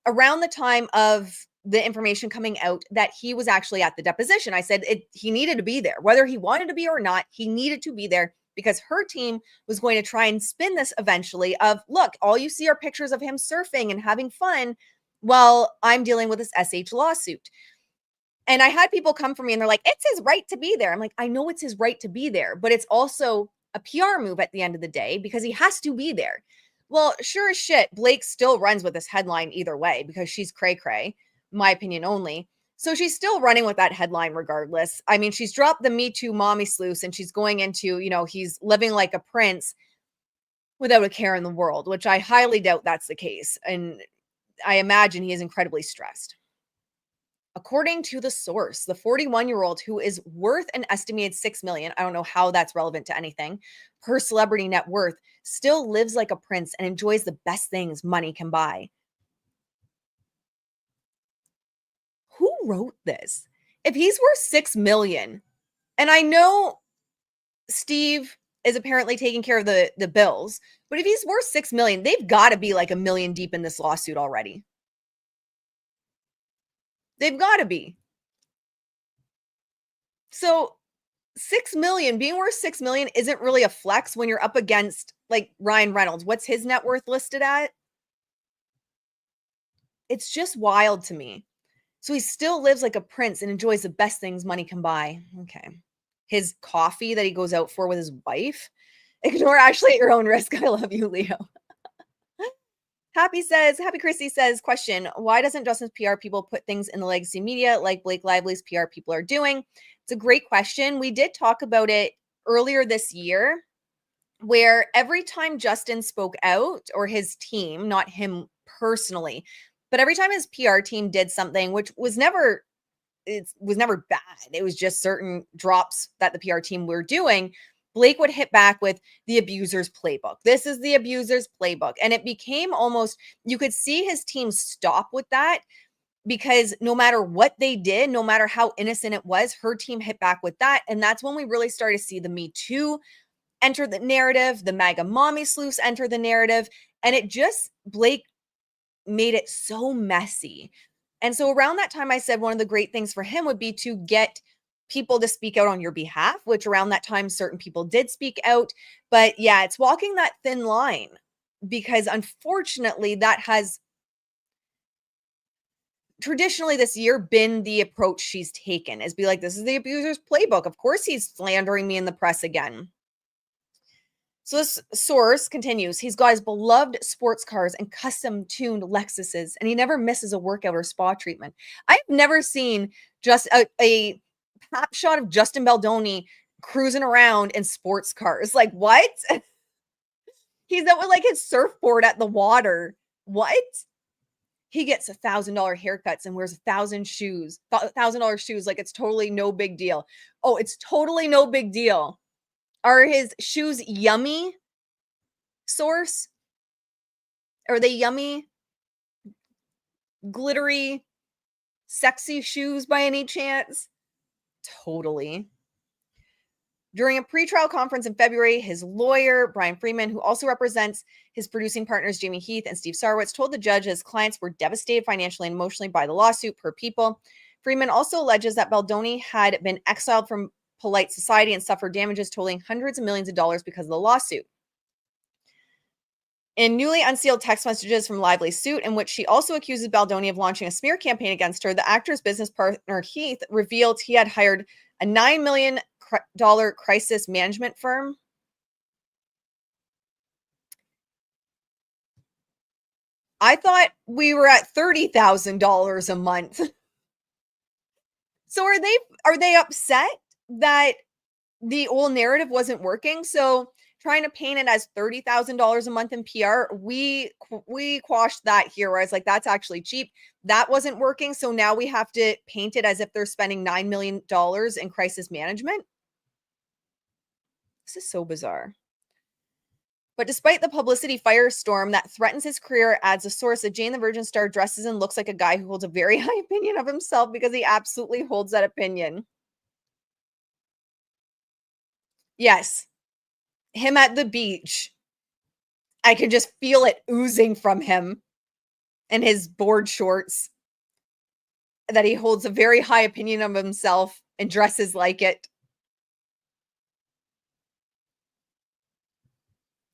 around the time of the information coming out that he was actually at the deposition. I said he needed to be there, whether he wanted to be or not. He needed to be there because her team was going to try and spin this eventually of, look, all you see are pictures of him surfing and having fun while I'm dealing with this SH lawsuit. And I had people come for me and they're like, it's his right to be there. I'm like, I know it's his right to be there, but it's also a PR move at the end of the day because he has to be there. Well, sure as shit, Blake still runs with this headline either way because she's cray-cray, my opinion only. So she's still running with that headline regardless. I mean, she's dropped the Me Too mommy sleuths and she's going into, he's living like a prince without a care in the world, which I highly doubt that's the case. And I imagine he is incredibly stressed. According to the source, the 41-year-old who is worth an estimated $6 million, I don't know how that's relevant to anything, her celebrity net worth, still lives like a prince and enjoys the best things money can buy. Who wrote this? If he's worth $6 million, and I know Steve is apparently taking care of the bills, but if he's worth $6 million, they've got to be like $1 million deep in this lawsuit already. They've got to be. So $6 million, being worth $6 million isn't really a flex when you're up against like Ryan Reynolds. What's his net worth listed at? It's just wild to me. So he still lives like a prince and enjoys the best things money can buy. Okay. His coffee that he goes out for with his wife. Ignore Ashley at your own risk. I love you, Leo. Happy Christy says, question, why doesn't Justin's PR people put things in the legacy media like Blake Lively's PR people are doing? It's a great question. We did talk about it earlier this year, where every time Justin spoke out, or his team, not him personally, but every time his PR team did something, which was never bad, it was just certain drops that the PR team were doing, Blake would hit back with the abuser's playbook. This is the abuser's playbook. And it became almost, you could see his team stop with that, because no matter what they did, no matter how innocent it was, her team hit back with that. And that's when we really started to see the Me Too enter the narrative, the MAGA mommy sleuths enter the narrative. And Blake made it so messy. And so around that time, I said one of the great things for him would be to get people to speak out on your behalf, which around that time, certain people did speak out. But yeah, it's walking that thin line, because unfortunately that has traditionally this year been the approach she's taken, is be like, this is the abuser's playbook. Of course he's slandering me in the press again. So this source continues, he's got his beloved sports cars and custom tuned Lexuses, and he never misses a workout or spa treatment. I've never seen just a pop shot of Justin Baldoni cruising around in sports cars. Like, what? He's out with like his surfboard at the water. What? He gets $1,000 haircuts and wears $1,000 shoes. $1,000 shoes, like it's totally no big deal. Oh, it's totally no big deal. Are his shoes yummy? Source? Are they yummy, glittery, sexy shoes by any chance? Totally. During a pretrial conference in February, his lawyer, Brian Freeman, who also represents his producing partners, Jamie Heath and Steve Sarwitz, told the judge his clients were devastated financially and emotionally by the lawsuit per people. Freeman also alleges that Baldoni had been exiled from polite society and suffered damages totaling hundreds of millions of dollars because of the lawsuit. In newly unsealed text messages from Lively's suit, in which she also accuses Baldoni of launching a smear campaign against her, the actor's business partner Heath revealed he had hired a $9 million crisis management firm. I thought we were at $30,000 a month. So are they upset that the old narrative wasn't working? So trying to paint it as $30,000 a month in PR, we quashed that here. Where I was like, that's actually cheap. That wasn't working. So now we have to paint it as if they're spending $9 million in crisis management. This is so bizarre. But despite the publicity firestorm that threatens his career, adds a source, a Jane the Virgin star dresses and looks like a guy who holds a very high opinion of himself because he absolutely holds that opinion. Yes. Him at the beach. I can just feel it oozing from him and his board shorts that he holds a very high opinion of himself and dresses like it.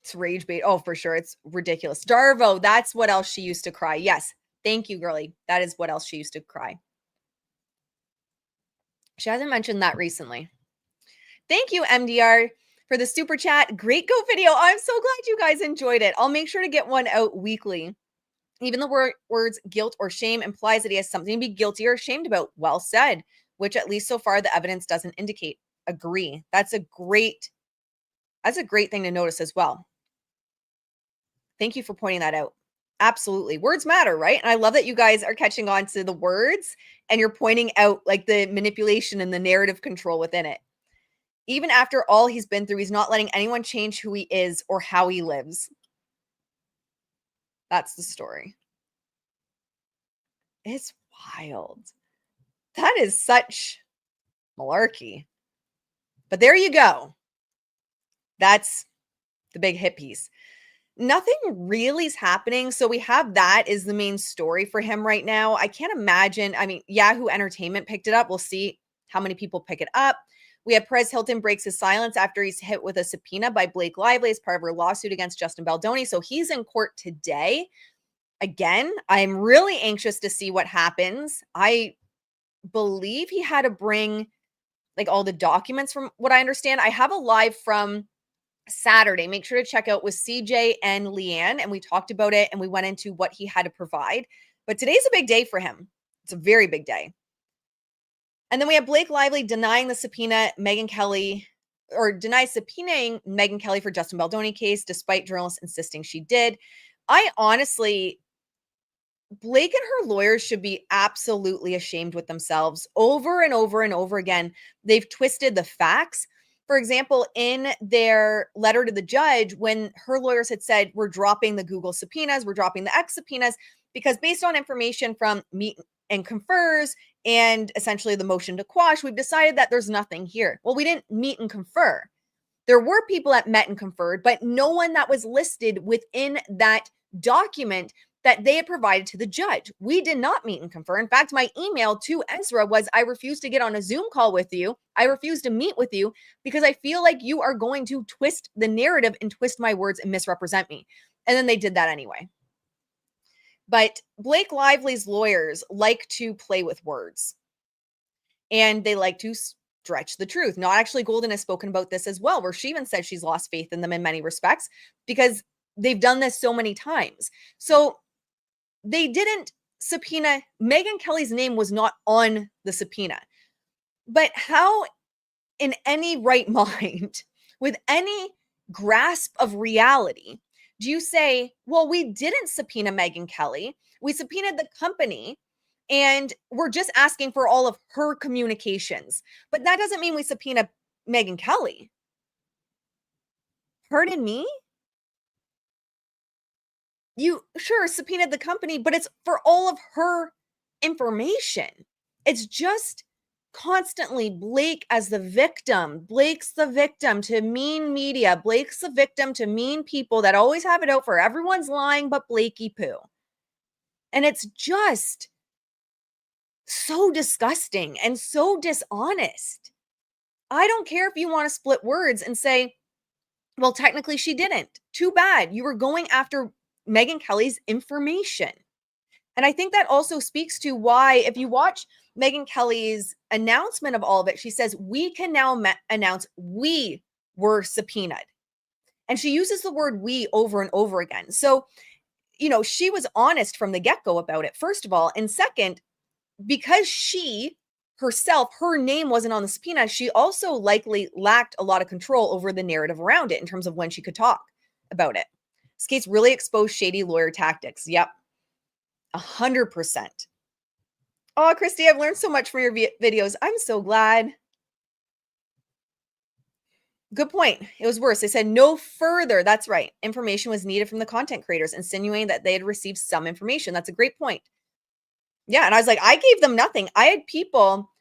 It's rage bait. Oh, for sure. It's ridiculous. Darvo, that's what else she used to cry. Yes. Thank you, girly. That is what else she used to cry. She hasn't mentioned that recently. Thank you, MDR, for the super chat. Great Go video. I'm so glad you guys enjoyed it. I'll make sure to get one out weekly. Even the words guilt or shame implies that he has something to be guilty or ashamed about. Well said, which at least so far the evidence doesn't indicate. Agree. That's a great thing to notice as well. Thank you for pointing that out. Absolutely. Words matter, right? And I love that you guys are catching on to the words and you're pointing out like the manipulation and the narrative control within it. Even after all he's been through, he's not letting anyone change who he is or how he lives. That's the story. It's wild. That is such malarkey. But there you go. That's the big hit piece. Nothing really is happening. So we have that is the main story for him right now. I can't imagine. I mean, Yahoo Entertainment picked it up. We'll see how many people pick it up. We have Perez Hilton breaks his silence after he's hit with a subpoena by Blake Lively as part of her lawsuit against Justin Baldoni. So he's in court today. Again, I'm really anxious to see what happens. I believe he had to bring like all the documents from what I understand. I have a live from Saturday. Make sure to check out with CJ and Leanne. And we talked about it and we went into what he had to provide. But today's a big day for him. It's a very big day. And then we have Blake Lively denying the subpoena Megyn Kelly or denies subpoenaing Megyn Kelly for Justin Baldoni case, despite journalists insisting she did. I honestly, Blake and her lawyers should be absolutely ashamed with themselves. Over and over and over again, they've twisted the facts. For example, in their letter to the judge, when her lawyers had said, we're dropping the Google subpoenas, we're dropping the X subpoenas, because based on information from Meet and Confers and essentially the motion to quash, we've decided that there's nothing here. Well, we didn't meet and confer. There were people that met and conferred, but no one that was listed within that document that they had provided to the judge. We did not meet and confer. In fact, my email to Ezra was, I refuse to get on a Zoom call with you. I refuse to meet with you because I feel like you are going to twist the narrative and twist my words and misrepresent me. And then they did that anyway. But Blake Lively's lawyers like to play with words. And they like to stretch the truth. Not actually Golden has spoken about this as well, where she even said she's lost faith in them in many respects because they've done this so many times. So they didn't subpoena. Megyn Kelly's name was not on the subpoena. But how in any right mind, with any grasp of reality, do you say, well, we didn't subpoena Megyn Kelly. We subpoenaed the company and we're just asking for all of her communications. But that doesn't mean we subpoena Megyn Kelly. Pardon me? You sure subpoenaed the company, but it's for all of her information. It's just constantly Blake as the victim. Blake's the victim to mean media. Blake's the victim to mean people that always have it out for everyone's lying but Blakey poo. And it's just so disgusting and so dishonest. I don't care if you want to split words and say, well, technically she didn't. Too bad. You were going after Megyn Kelly's information. And I think that also speaks to why, if you watch Megyn Kelly's announcement of all of it, she says, we can now announce we were subpoenaed. And she uses the word we over and over again. So, she was honest from the get-go about it, first of all. And second, because she herself, her name wasn't on the subpoena, she also likely lacked a lot of control over the narrative around it in terms of when she could talk about it. This case really exposed shady lawyer tactics. Yep. 100%. Oh, Christy, I've learned so much from your videos. I'm so glad. Good point. It was worse. They said no further. That's right. Information was needed from the content creators, insinuating that they had received some information. That's a great point. Yeah. And I was like, I gave them nothing. I had people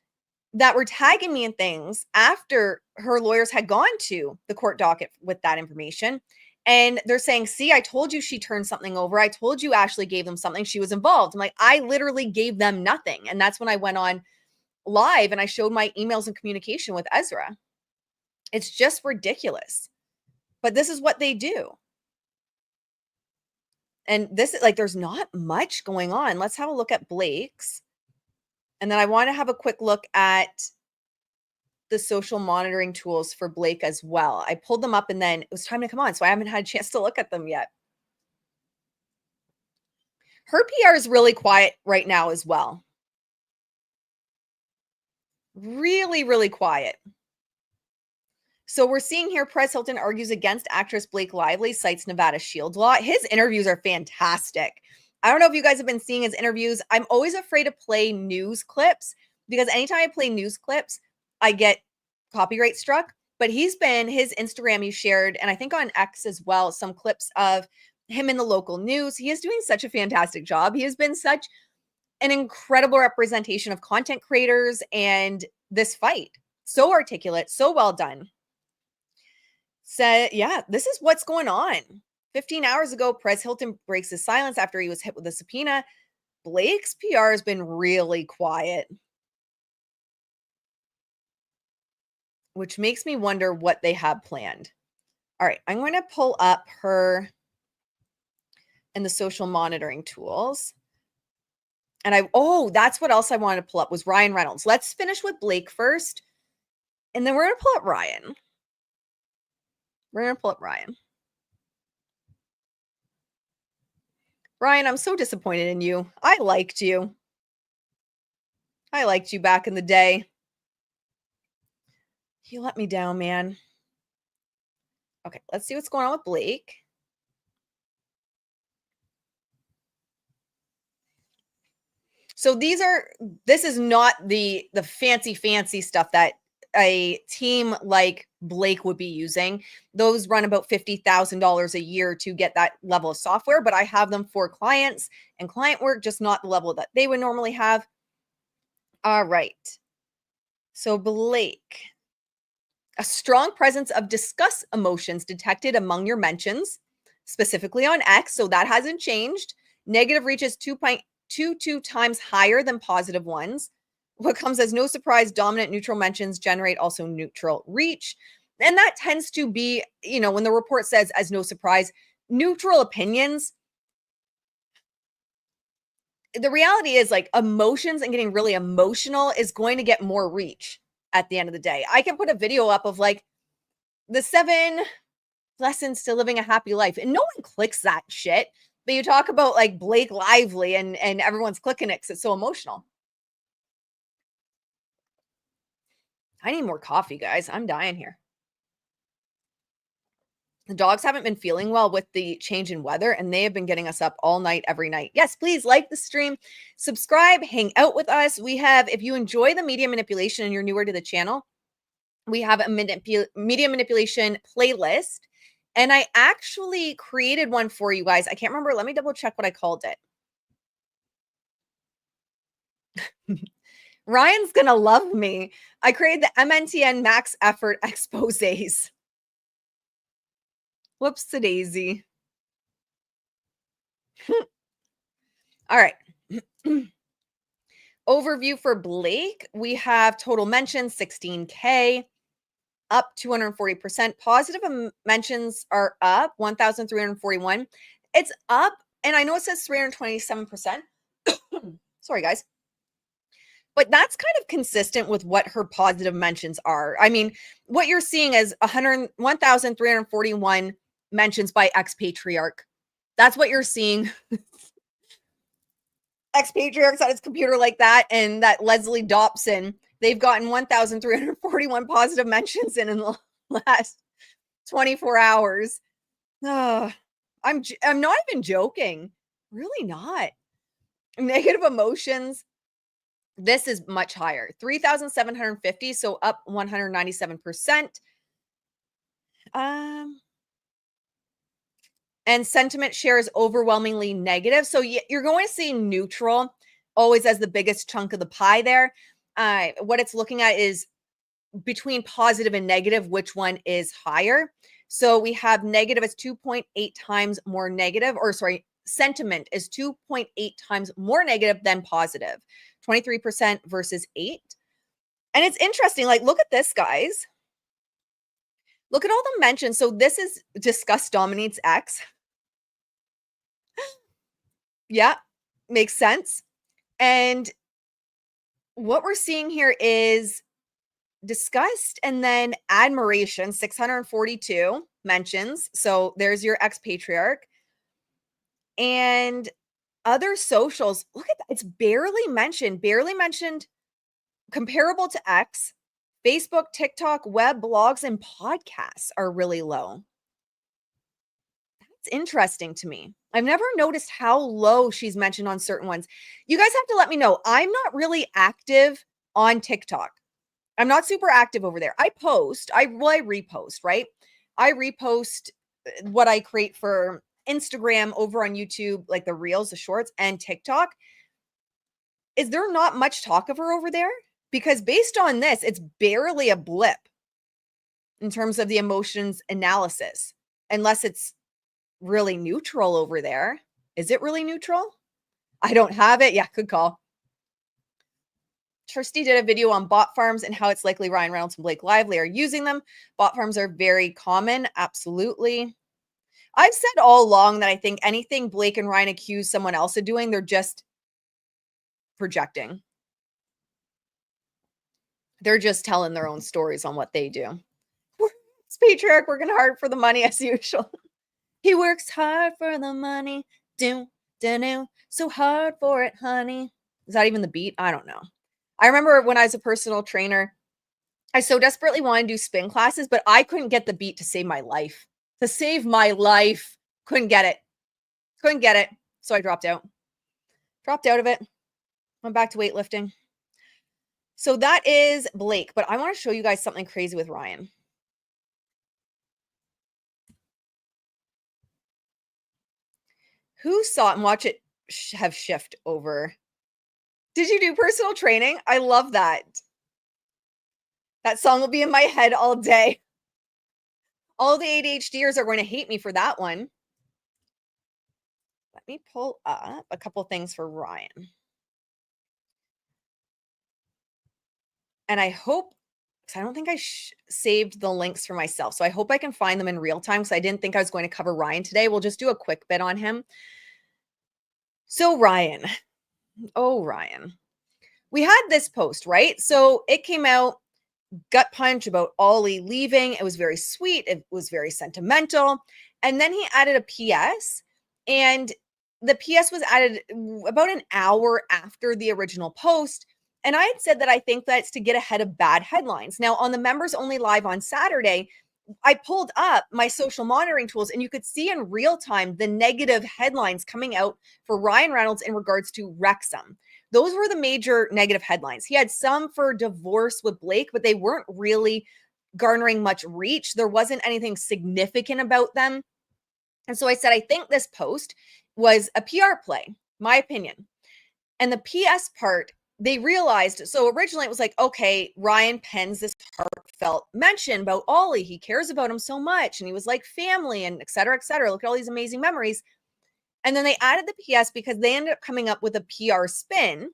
that were tagging me in things after her lawyers had gone to the court docket with that information. And they're saying, see, I told you she turned something over. I told you Ashley gave them something. She was involved. I'm like, I literally gave them nothing. And that's when I went on live and I showed my emails and communication with Ezra. It's just ridiculous. But this is what they do. And this is like, there's not much going on. Let's have a look at Blake's. And then I want to have a quick look at the social monitoring tools for Blake as well. I pulled them up and then it was time to come on. So I haven't had a chance to look at them yet. Her PR is really quiet right now as well. Really, really quiet. So we're seeing here, Perez Hilton argues against actress Blake Lively, cites Nevada Shield law. His interviews are fantastic. I don't know if you guys have been seeing his interviews. I'm always afraid to play news clips because anytime I play news clips, I get copyright struck. But his Instagram, he shared, and I think on X as well, some clips of him in the local news. He is doing such a fantastic job. He has been such an incredible representation of content creators and this fight. So articulate, so well done. So yeah, this is what's going on. 15 hours ago, Perez Hilton breaks his silence after he was hit with a subpoena. Blake's PR has been really quiet, which makes me wonder what they have planned. All right, I'm going to pull up her in the social monitoring tools. And that's what else I wanted to pull up was Ryan Reynolds. Let's finish with Blake first. And then we're going to pull up Ryan. We're going to pull up Ryan. Ryan, I'm so disappointed in you. I liked you. I liked you back in the day. You let me down, man. Okay, let's see what's going on with Blake. So this is not the fancy stuff that a team like Blake would be using. Those run about $50,000 a year to get that level of software, but I have them for clients and client work, just not the level that they would normally have. All right. So Blake, a strong presence of disgust emotions detected among your mentions, specifically on X. So that hasn't changed. Negative reach is 2.22 times higher than positive ones. What comes as no surprise, dominant neutral mentions generate also neutral reach. And that tends to be, when the report says as no surprise, neutral opinions. The reality is like emotions and getting really emotional is going to get more reach at the end of the day. I can put a video up of like the 7 lessons to living a happy life and no one clicks that shit. But you talk about like Blake Lively and everyone's clicking it because it's so emotional. I need more coffee, guys. I'm dying here. The dogs haven't been feeling well with the change in weather, and they have been getting us up all night, every night. Yes, please like the stream, subscribe, hang out with us. We have, if you enjoy the media manipulation and you're newer to the channel, we have a media manipulation playlist. And I actually created one for you guys. I can't remember. Let me double check what I called it. Ryan's going to love me. I created the MNTN Max Effort Exposés. Whoops a daisy. All right. Overview for Blake. We have total mentions, 16K, up 240%. Positive mentions are up, 1,341. It's up, and I know it says 327%. Sorry, guys. But that's kind of consistent with what her positive mentions are. I mean, what you're seeing is 1,341 mentions by ex-patriarch. That's what you're seeing. Ex-patriarchs on his computer like that, and that Leslie Dobson, they've gotten 1,341 positive mentions in the last 24 hours. I'm not even joking. Really not. Negative emotions. This is much higher. 3,750, so up 197%. And sentiment share is overwhelmingly negative. So you're going to see neutral always as the biggest chunk of the pie there. What it's looking at is between positive and negative, which one is higher. So we have negative is 2.8 times more negative, or sorry, sentiment is 2.8 times more negative than positive, 23% versus 8. And it's interesting. Like, look at this, guys. Look at all the mentions. So this is disgust dominates X. Yeah, makes sense. And what we're seeing here is disgust and then admiration, 642 mentions. So there's your ex-patriarch. And other socials, look at that. It's barely mentioned comparable to X. Facebook, TikTok, web, blogs, and podcasts are really low. That's interesting to me. I've never noticed how low she's mentioned on certain ones. You guys have to let me know. I'm not really active on TikTok. I'm not super active over there. I post, I repost, right? I repost what I create for Instagram over on YouTube, like the reels, the shorts, and TikTok. Is there not much talk of her over there? Because based on this, it's barely a blip in terms of the emotions analysis, unless it's really neutral over there. Is it really neutral? I don't have it. Yeah, good call. Kirsty did a video on bot farms and how it's likely Ryan Reynolds and Blake Lively are using them. Bot farms are very common. Absolutely. I've said all along that I think anything Blake and Ryan accuse someone else of doing, they're just projecting. They're just telling their own stories on what they do. It's patriarch working hard for the money as usual. He works hard for the money. Do, so hard for it, honey. Is that even the beat? I don't know. I remember when I was a personal trainer, I so desperately wanted to do spin classes, but I couldn't get the beat to save my life. To save my life. Couldn't get it. So I dropped out. Dropped out of it. Went back to weightlifting. So that is Blake, but I want to show you guys something crazy with Ryan. Who saw it and watch it have shift over? Did you do personal training? I love that. That song will be in my head all day. All the ADHDers are going to hate me for that one. Let me pull up a couple things for Ryan. And I hope, because I don't think I saved the links for myself. So I hope I can find them in real time, because I didn't think I was going to cover Ryan today. We'll just do a quick bit on him. So Ryan. Oh, Ryan. We had this post, right? So it came out, gut punch about Ollie leaving. It was very sweet. It was very sentimental. And then he added a PS. And the PS was added about an hour after the original post. And I had said that I think that's to get ahead of bad headlines. Now, on the members only live on Saturday, I pulled up my social monitoring tools, and you could see in real time the negative headlines coming out for Ryan Reynolds in regards to Wrexham. Those were the major negative headlines. He had some for divorce with Blake, but they weren't really garnering much reach. There wasn't anything significant about them. And so I said, I think this post was a PR play, my opinion. And the PS part, they realized, so originally it was like, okay, Ryan pens this heartfelt mention about Ollie. He cares about him so much. And he was like family and et cetera, et cetera. Look at all these amazing memories. And then they added the PS because they ended up coming up with a PR spin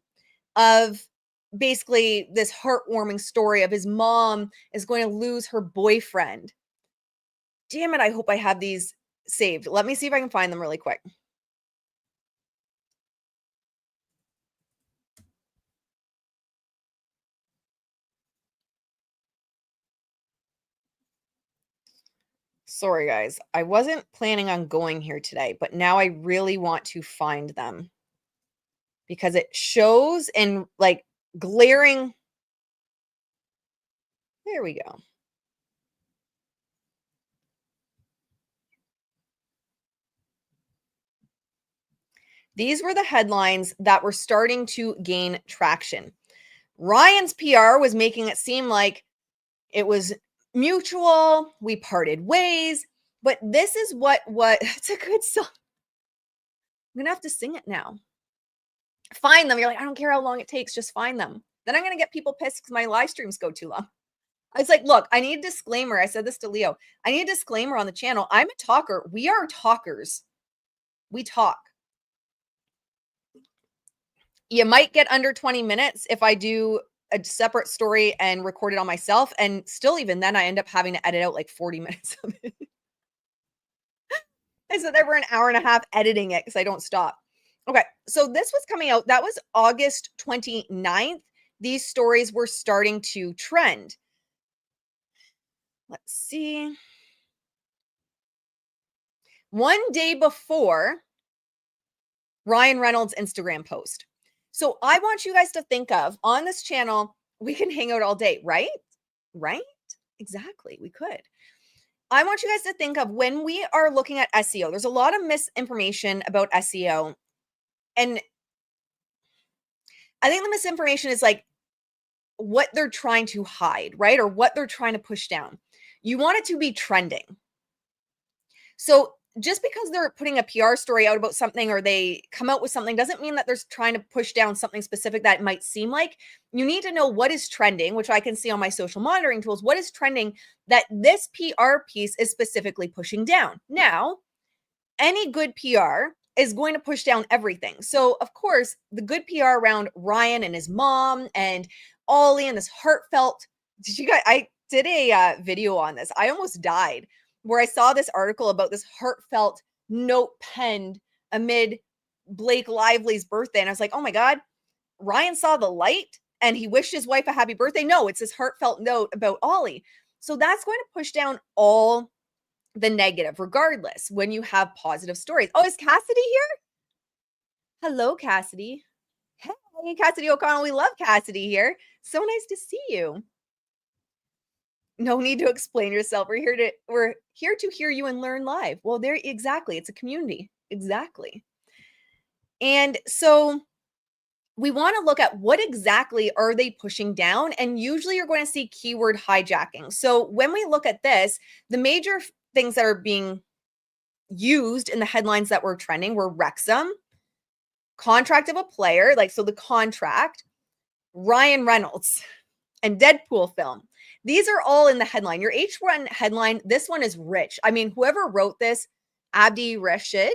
of basically this heartwarming story of his mom is going to lose her boyfriend. Damn it, I hope I have these saved. Let me see if I can find them really quick. Sorry, guys. I wasn't planning on going here today, but now I really want to find them because it shows in like glaring. There we go. These were the headlines that were starting to gain traction. Ryan's PR was making it seem like it was mutual, we parted ways, but this is what it's a good song. I'm gonna have to sing it now. Find them. You're like, I don't care how long it takes, just find them. Then I'm gonna get people pissed because my live streams go too long. I was like, look, I need a disclaimer. I said this to Leo. I need a disclaimer on the channel. I'm a talker. We are talkers. We talk. You might get under 20 minutes if I do a separate story and record it on myself. And still, even then, I end up having to edit out like 40 minutes of it. I said there were an hour and a half editing it because I don't stop. Okay, so this was coming out. That was August 29th. These stories were starting to trend. Let's see. One day before Ryan Reynolds' Instagram post. So I want you guys to think of, on this channel, we can hang out all day, right? Right? Exactly, we could. I want you guys to think of when we are looking at SEO, there's a lot of misinformation about SEO. And I think the misinformation is like what they're trying to hide, right? Or what they're trying to push down. You want it to be trending. So just because they're putting a PR story out about something or they come out with something doesn't mean that they're trying to push down something specific that might seem like. You need to know what is trending, which I can see on my social monitoring tools. What is trending that this PR piece is specifically pushing down? Now, any good PR is going to push down everything. So, of course, the good PR around Ryan and his mom and Ollie and this heartfelt. I did a video on this. I almost died where I saw this article about this heartfelt note penned amid Blake Lively's birthday. And I was like, oh my God, Ryan saw the light and he wished his wife a happy birthday. No, it's this heartfelt note about Ollie. So that's going to push down all the negative, regardless, when you have positive stories. Oh, is Cassidy here? Hello, Cassidy. Hey, Cassidy O'Connell. We love Cassidy here. So nice to see you. No need to explain yourself. We're here to hear you and learn live. Well, there exactly. It's a community. Exactly. And so we want to look at what exactly are they pushing down? And usually you're going to see keyword hijacking. So when we look at this, the major things that are being used in the headlines that were trending were Wrexham, contract of a player, like so the contract, Ryan Reynolds, and Deadpool film. These are all in the headline. Your H1 headline, this one is rich. I mean, whoever wrote this, Abdi Rashid,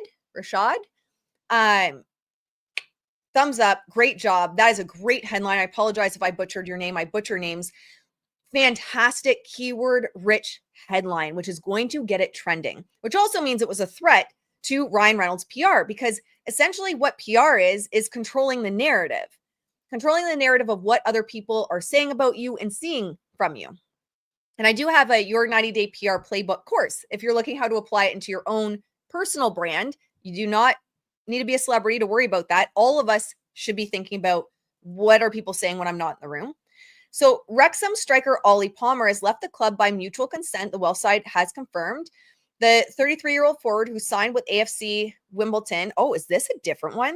thumbs up, great job. That is a great headline. I apologize if I butchered your name. I butcher names. Fantastic keyword rich headline, which is going to get it trending, which also means it was a threat to Ryan Reynolds' PR, because essentially what PR is controlling the narrative of what other people are saying about you and seeing from you. And I do have a Your 90-Day PR Playbook course. If you're looking how to apply it into your own personal brand, you do not need to be a celebrity to worry about that. All of us should be thinking about what are people saying when I'm not in the room. So Wrexham striker Ollie Palmer has left the club by mutual consent. The Welsh side has confirmed. The 33-year-old forward who signed with AFC Wimbledon. Oh, is this a different one?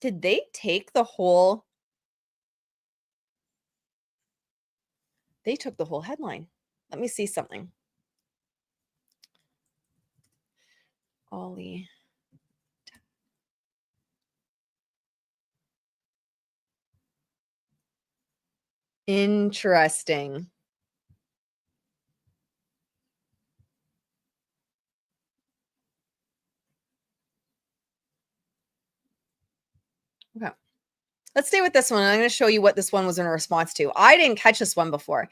Did they take the whole? They took the whole headline. Let me see something. Ollie. Interesting. Okay. Let's stay with this one. I'm going to show you what this one was in response to. I didn't catch this one before.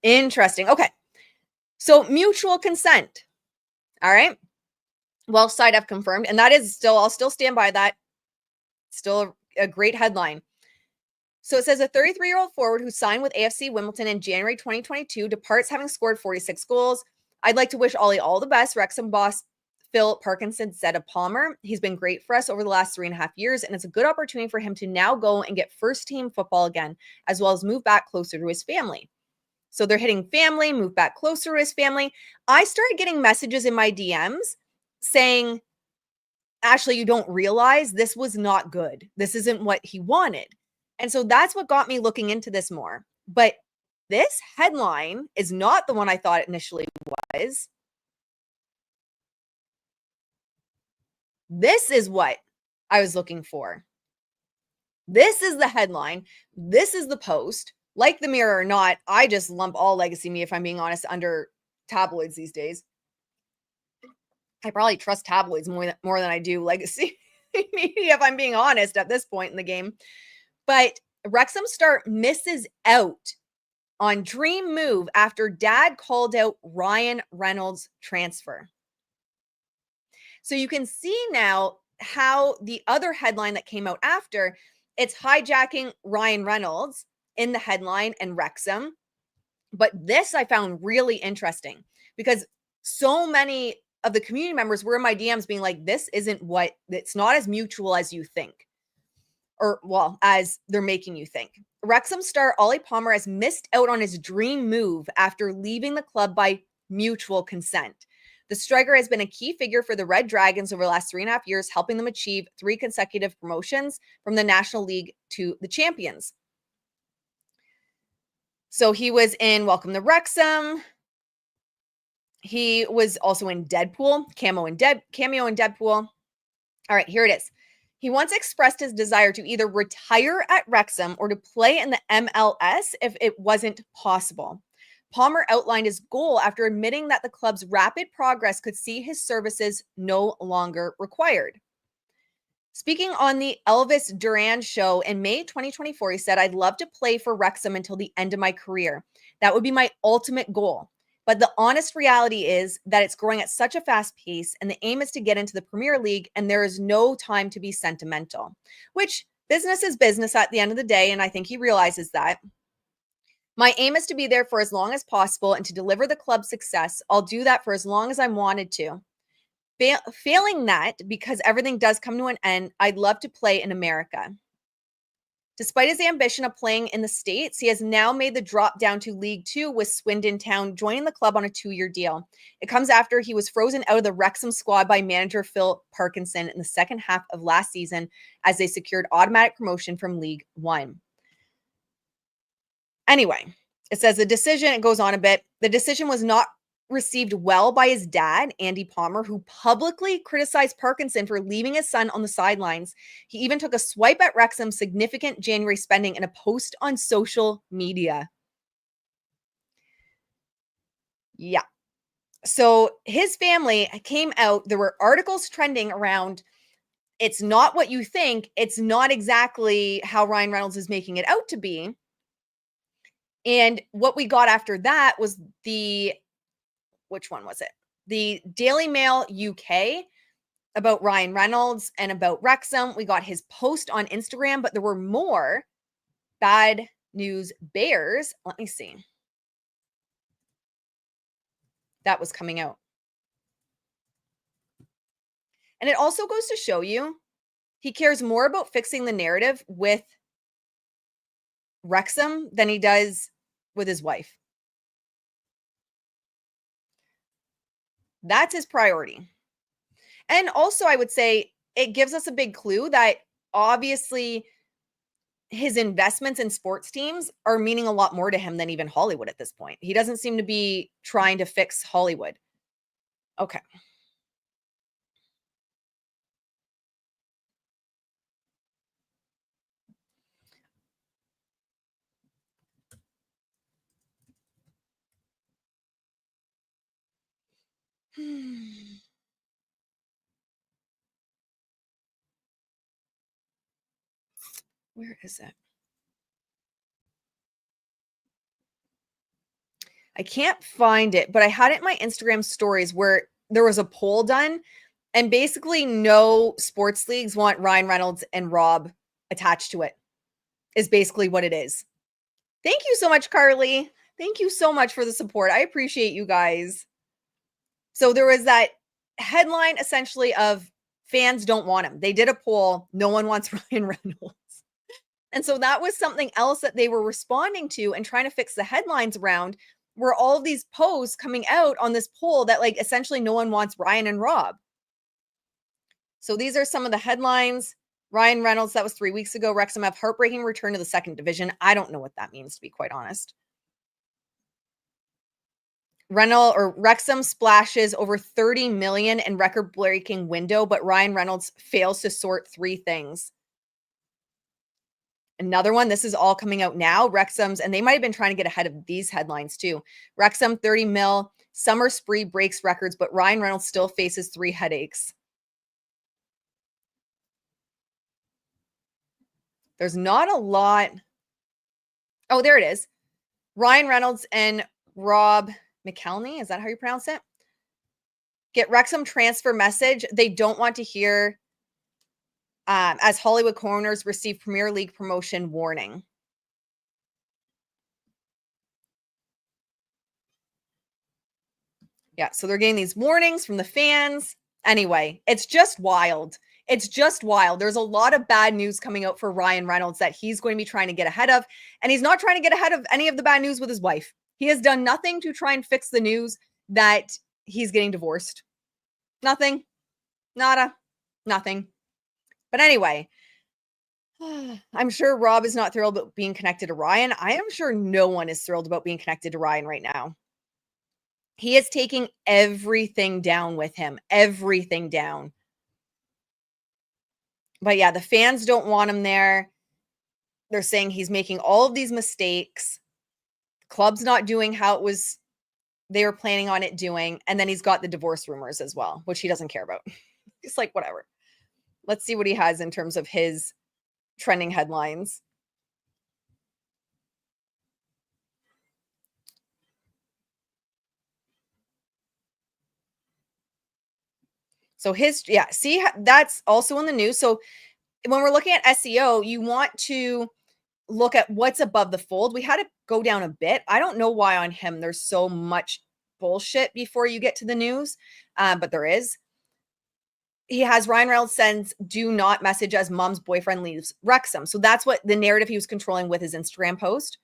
Interesting. Okay. So mutual consent. All right. Well, side F confirmed. And that is still, I'll still stand by that. Still a great headline. So it says a 33-year-old forward who signed with AFC Wimbledon in January 2022 departs having scored 46 goals. I'd like to wish Ollie all the best. Wrexham boss Phil Parkinson said of Palmer. He's been great for us over the last 3.5 years, and it's a good opportunity for him to now go and get first team football again, as well as move back closer to his family. So they're hitting family, move back closer to his family. I started getting messages in my DMs saying, Ashley, you don't realize this was not good. This isn't what he wanted. And so that's what got me looking into this more. But this headline is not the one I thought it initially was. This is what I was looking for. This is the headline. This is the post. Like the Mirror or not, I just lump all legacy media, if I'm being honest, under tabloids these days. I probably trust tabloids more than I do legacy media, if I'm being honest, at this point in the game. But Wrexham star misses out on dream move after dad called out Ryan Reynolds' transfer. So you can see now how the other headline that came out after, it's hijacking Ryan Reynolds in the headline and Wrexham. But this I found really interesting because so many of the community members were in my DMs being like, this isn't what, it's not as mutual as you think. Or, well, as they're making you think. Wrexham star Ollie Palmer has missed out on his dream move after leaving the club by mutual consent. The striker has been a key figure for the Red Dragons over the last 3.5 years, helping them achieve 3 consecutive promotions from the National League to the Champions. So he was in Welcome to Wrexham. He was also in Deadpool, cameo in Deadpool. All right, here it is. He once expressed his desire to either retire at Wrexham or to play in the MLS if it wasn't possible. Palmer outlined his goal after admitting that the club's rapid progress could see his services no longer required. Speaking on the Elvis Duran show in May 2024, he said, I'd love to play for Wrexham until the end of my career. That would be my ultimate goal. But the honest reality is that it's growing at such a fast pace, and the aim is to get into the Premier League, and there is no time to be sentimental, which business is business at the end of the day, and I think he realizes that. My aim is to be there for as long as possible and to deliver the club's success. I'll do that for as long as I'm wanted to. Failing that, because everything does come to an end, I'd love to play in America. Despite his ambition of playing in the States, he has now made the drop down to League Two with Swindon Town, joining the club on a 2-year deal. It comes after he was frozen out of the Wrexham squad by manager Phil Parkinson in the second half of last season as they secured automatic promotion from League One. Anyway, it says the decision, it goes on a bit, the decision was not received well by his dad, Andy Palmer, who publicly criticized Parkinson for leaving his son on the sidelines. He even took a swipe at Wrexham's significant January spending in a post on social media. Yeah. So his family came out. There were articles trending around, it's not what you think. It's not exactly how Ryan Reynolds is making it out to be. And what we got after that was which one was it? The Daily Mail UK about Ryan Reynolds and about Wrexham. We got his post on Instagram, but there were more bad news bears. Let me see. That was coming out. And it also goes to show you he cares more about fixing the narrative with Wrexham than he does with his wife. That's his priority. And also, I would say it gives us a big clue that obviously his investments in sports teams are meaning a lot more to him than even Hollywood at this point. He doesn't seem to be trying to fix Hollywood. Okay. Where is it? I can't find it, but I had it in my Instagram stories where there was a poll done, and basically no sports leagues want Ryan Reynolds and Rob attached to it, is basically what it is. Thank you so much, Carly. Thank you so much for the support. I appreciate you guys. So there was that headline essentially of fans don't want him. They did a poll. No one wants Ryan Reynolds. And so that was something else that they were responding to and trying to fix the headlines around, were all of these posts coming out on this poll that like essentially no one wants Ryan and Rob. So these are some of the headlines. Ryan Reynolds, that was 3 weeks ago. Wrexham have heartbreaking return to the second division. I don't know what that means, to be quite honest. Wrexham splashes over 30 million in record-breaking window, but Ryan Reynolds fails to sort 3 things. Another one, this is all coming out now. Wrexham's, and they might have been trying to get ahead of these headlines too. Wrexham 30 mil, summer spree breaks records, but Ryan Reynolds still faces 3 headaches. There's not a lot. Oh, there it is. Ryan Reynolds and Rob McElhenney, is that how you pronounce it? Get Wrexham transfer message. They don't want to hear as Hollywood coroners receive Premier League promotion warning. Yeah, so they're getting these warnings from the fans. Anyway, it's just wild. It's just wild. There's a lot of bad news coming out for Ryan Reynolds that he's going to be trying to get ahead of. And he's not trying to get ahead of any of the bad news with his wife. He has done nothing to try and fix the news that he's getting divorced. Nothing. Nada. Nothing. But anyway, I'm sure Rob is not thrilled about being connected to Ryan. I am sure no one is thrilled about being connected to Ryan right now. He is taking everything down with him. Everything down. But yeah, the fans don't want him there. They're saying he's making all of these mistakes. The club's not doing how it was they were planning on it doing. And then he's got the divorce rumors as well, which he doesn't care about. He's like, whatever. Let's see what he has in terms of his trending headlines. So see, that's also in the news. So when we're looking at SEO, you want to look at what's above the fold. We had to go down a bit. I don't know why on him there's so much bullshit before you get to the news, but there is. He has Ryan Reynolds sends do not message as mom's boyfriend leaves Wrexham. So that's what the narrative he was controlling with his Instagram post.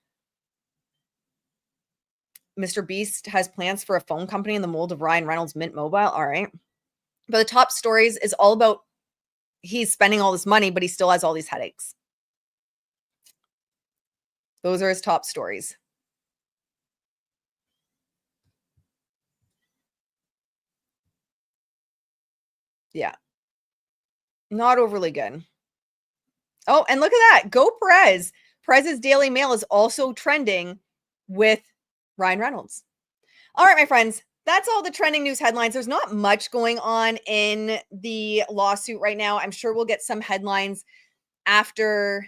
Mr. Beast has plans for a phone company in the mold of Ryan Reynolds Mint Mobile. All right. But the top stories is all about he's spending all this money, but he still has all these headaches. Those are his top stories. Yeah. Not overly good. Oh, and look at that. Go Perez. Perez's Daily Mail is also trending with Ryan Reynolds. All right, my friends. That's all the trending news headlines. There's not much going on in the lawsuit right now. I'm sure we'll get some headlines after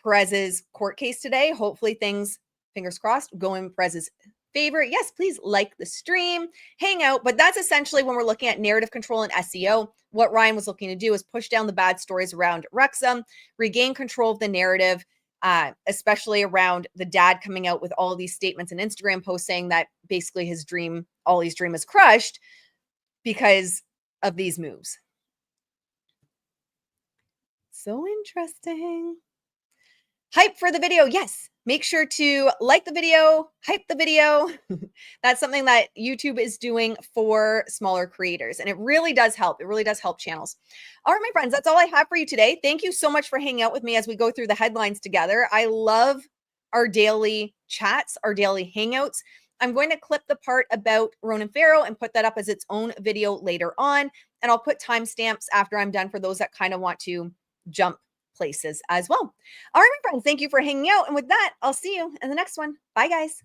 Perez's court case today. Hopefully things, fingers crossed, go in Perez's favor. Yes, please like the stream, hang out. But that's essentially when we're looking at narrative control and SEO. What Ryan was looking to do is push down the bad stories around Wrexham, regain control of the narrative, especially around the dad coming out with all these statements and Instagram posts saying that basically his dream, Ollie's dream is crushed because of these moves. So interesting. Hype for the video. Yes. Make sure to like the video, hype the video. That's something that YouTube is doing for smaller creators. And it really does help. It really does help channels. All right, my friends, that's all I have for you today. Thank you so much for hanging out with me as we go through the headlines together. I love our daily chats, our daily hangouts. I'm going to clip the part about Ronan Farrow and put that up as its own video later on. And I'll put timestamps after I'm done for those that kind of want to jump places as well. All right, my friends, thank you for hanging out. And with that, I'll see you in the next one. Bye, guys.